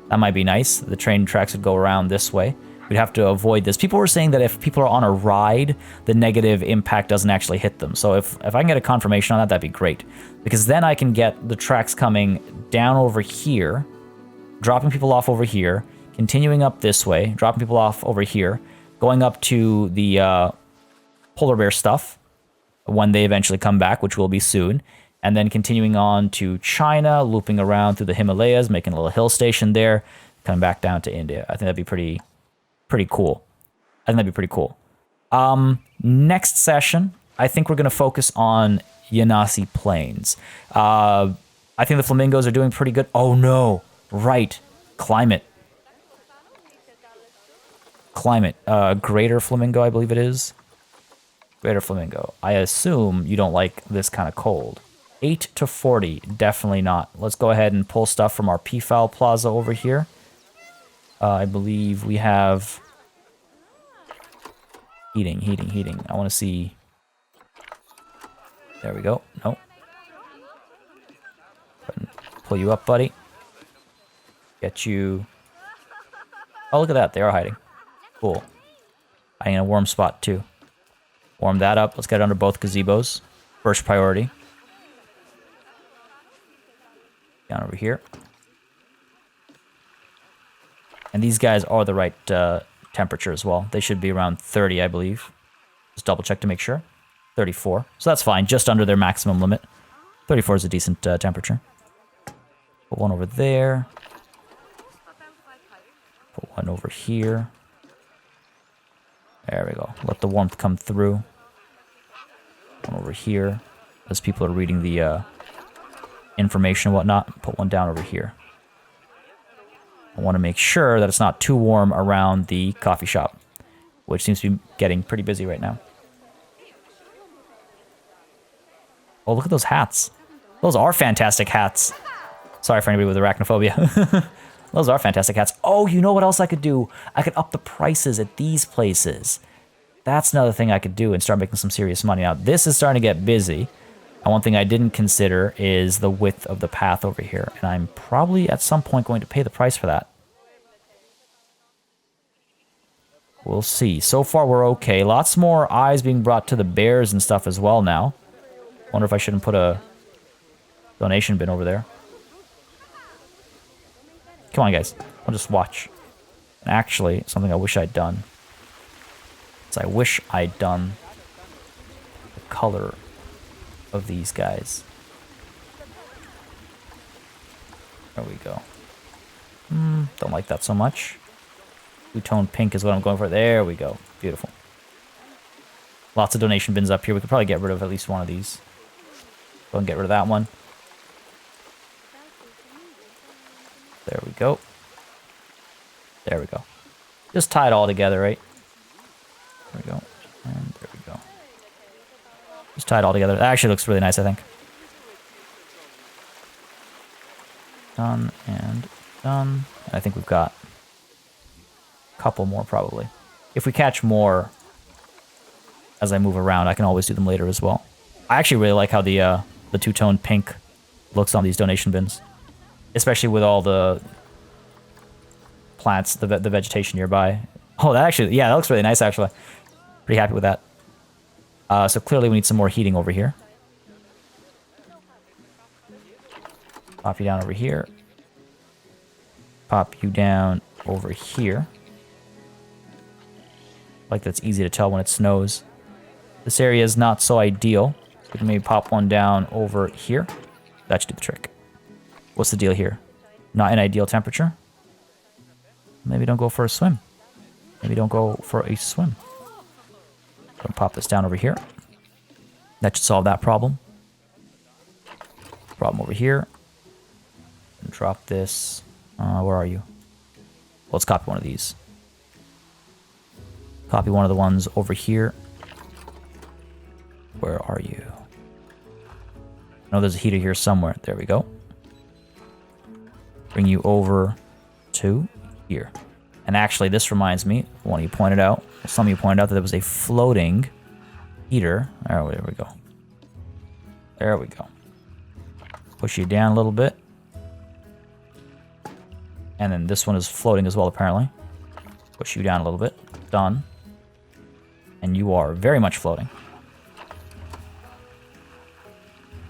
That might be nice. The train tracks would go around this way. We'd have to avoid this. People were saying that if people are on a ride, the negative impact doesn't actually hit them. So if I can get a confirmation on that, that'd be great. Because then I can get the tracks coming down over here, dropping people off over here, continuing up this way, dropping people off over here, going up to the polar bear stuff when they eventually come back, which will be soon, and then continuing on to China, looping around through the Himalayas, making a little hill station there, coming back down to India. I think that'd be pretty cool. I think that'd be pretty cool. Next session, I think we're going to focus on Yanasi Plains. I think the flamingos are doing pretty good. Oh no, right, climate. Greater flamingo, I believe it is. Greater flamingo. I assume you don't like this kind of cold. 8 to 40, definitely not. Let's go ahead and pull stuff from our Peafowl Plaza over here. I believe we have... Heating. I want to see... There we go. Nope. Pull you up, buddy. Get you... Oh, look at that. They are hiding. Cool. Hiding in a warm spot, too. Warm that up. Let's get it under both gazebos. First priority. Down over here. And these guys are the right temperature as well. They should be around 30, I believe. Just double check to make sure. 34. So that's fine. Just under their maximum limit. 34 is a decent temperature. Put one over there. Put one over here. There we go. Let the warmth come through. One over here. As people are reading the information and whatnot. Put one down over here. I want to make sure that it's not too warm around the coffee shop, which seems to be getting pretty busy right now. Oh, look at those hats. Those are fantastic hats. Sorry for anybody with arachnophobia. Those are fantastic hats. Oh, you know what else I could do? I could up the prices at these places. That's another thing I could do and start making some serious money. Now, this is starting to get busy. And one thing I didn't consider is the width of the path over here. And I'm probably at some point going to pay the price for that. We'll see. So far, we're okay. Lots more eyes being brought to the bears and stuff as well now. Wonder if I shouldn't put a donation bin over there. Come on, guys. I'll just watch. And actually, something I wish I'd done is I wish I'd done the color of these guys. There we go. Don't like that so much. Two-tone pink is what I'm going for. There we go. Beautiful. Lots of donation bins up here. We could probably get rid of at least one of these. Go and get rid of that one. There we go. There we go. Just tie it all together, right? There we go. And there we go. Just tie it all together. That actually looks really nice, I think. Done and done. I think we've got a couple more probably. If we catch more as I move around, I can always do them later as well. I actually really like how the two-tone pink looks on these donation bins. Especially with all the plants, the vegetation nearby. Oh, that actually, yeah, that looks really nice, actually. Pretty happy with that. So clearly we need some more heating over here. Pop you down over here. Pop you down over here. Like that's easy to tell when it snows. This area is not so ideal. So we can maybe pop one down over here. That should do the trick. What's the deal here? Not an ideal temperature? Maybe don't go for a swim. Maybe don't go for a swim. Gonna pop this down over here. That should solve that problem. Problem over here. And drop this. Where are you? Let's copy one of these. Copy one of the ones over here. Where are you? I know there's a heater here somewhere. There we go. Bring you over to here. And actually, this reminds me, one of you pointed out, some of you pointed out that there was a floating heater. There we go. There we go. Push you down a little bit. And then this one is floating as well, apparently. Push you down a little bit. Done. And you are very much floating.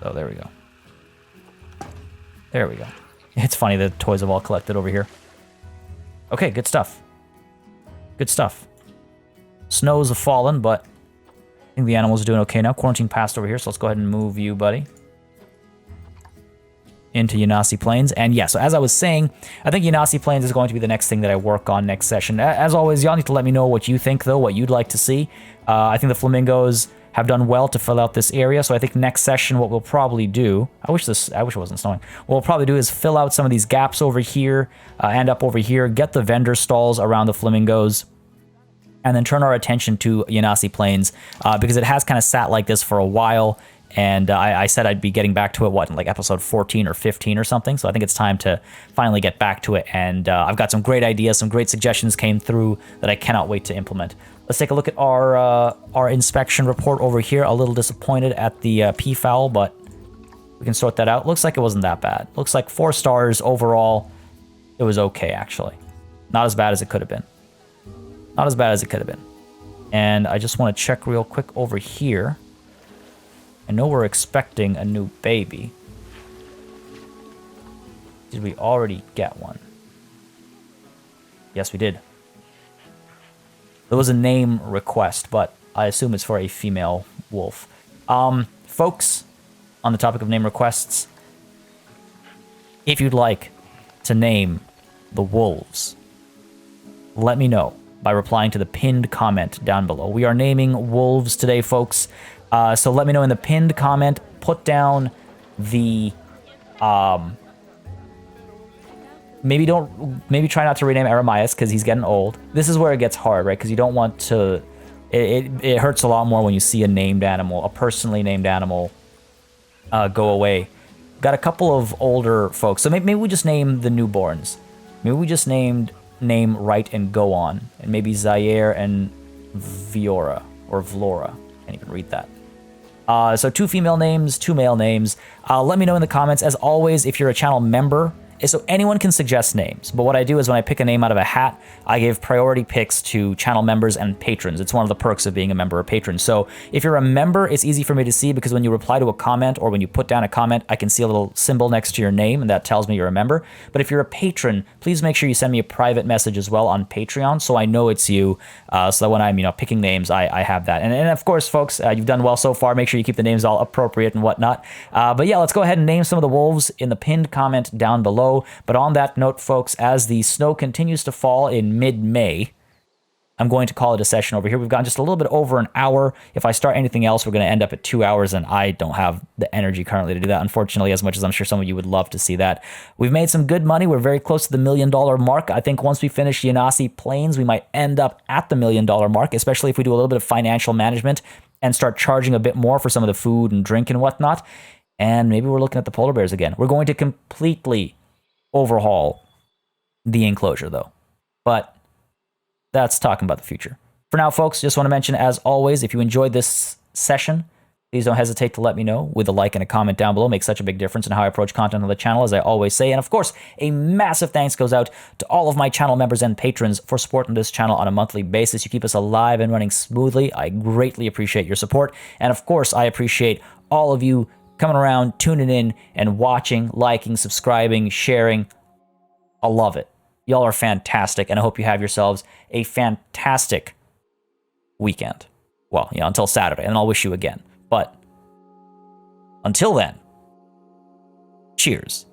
So there we go. There we go. It's funny the toys have all collected over here. Okay, good stuff. Good stuff. Snows have fallen, but I think the animals are doing okay now. Quarantine passed over here, so let's go ahead and move you, buddy, into Yanasi Plains. And yeah, so as I was saying, I think Yanasi Plains is going to be the next thing that I work on next session. As always, y'all need to let me know what you think, though, what you'd like to see. I think the Flamingos have done well to fill out this area, so I think next session what we'll probably do, I wish it wasn't snowing, what we'll probably do is fill out some of these gaps over here, and up over here, get the vendor stalls around the Flamingos, and then turn our attention to Yanasi Plains, because it has kind of sat like this for a while, and I said I'd be getting back to it, what, in like episode 14 or 15 or something, so I think it's time to finally get back to it, and I've got some great ideas, some great suggestions came through that I cannot wait to implement. Let's take a look at our inspection report over here. A little disappointed at the peafowl, but we can sort that out. Looks like it wasn't that bad. Looks like 4 stars overall. It was okay, actually. Not as bad as it could have been. Not as bad as it could have been. And I just want to check real quick over here. I know we're expecting a new baby. Did we already get one? Yes, we did. There was a name request, but I assume it's for a female wolf. Folks, on the topic of name requests, if you'd like to name the wolves, let me know by replying to the pinned comment down below. We are naming wolves today, folks. So let me know in the pinned comment. Put down the maybe try not to rename Eremias because he's getting old. This is where it gets hard, right? Because you don't want to. It hurts a lot more when you see a named animal, a personally named animal, go away. Got a couple of older folks, so maybe we just name the newborns. Maybe we just name Right and Go On, and maybe Zaire and Viora, or Vlora. Can't even read that. So 2 female names, 2 male names. Let me know in the comments. As always, if you're a channel member, so anyone can suggest names, but what I do is when I pick a name out of a hat, I give priority picks to channel members and patrons. It's one of the perks of being a member or patron. So if you're a member, it's easy for me to see because when you reply to a comment or when you put down a comment, I can see a little symbol next to your name and that tells me you're a member. But if you're a patron, please make sure you send me a private message as well on Patreon so I know it's you, so that when I'm picking names, I have that. And of course, folks, you've done well so far. Make sure you keep the names all appropriate and whatnot. But yeah, let's go ahead and name some of the wolves in the pinned comment down below. But on that note, folks, as the snow continues to fall in mid-May, I'm going to call it a session over here. We've gone just a little bit over an hour. If I start anything else, we're going to end up at 2 hours, and I don't have the energy currently to do that, unfortunately, as much as I'm sure some of you would love to see that. We've made some good money. We're very close to the $1 million mark. I think once we finish Yanasi Plains, we might end up at the $1 million mark, especially if we do a little bit of financial management and start charging a bit more for some of the food and drink and whatnot. And maybe we're looking at the polar bears again. We're going to completely overhaul the enclosure, though. But that's talking about the future. For now, folks, just want to mention, as always, if you enjoyed this session, please don't hesitate to let me know with a like and a comment down below. It makes such a big difference in how I approach content on the channel, as I always say. And of course, a massive thanks goes out to all of my channel members and patrons for supporting this channel on a monthly basis. You keep us alive and running smoothly. I greatly appreciate your support. And of course, I appreciate all of you coming around, tuning in, and watching, liking, subscribing, sharing. I love it. Y'all are fantastic, and I hope you have yourselves a fantastic weekend. Well, until Saturday, and I'll wish you again. But until then, cheers.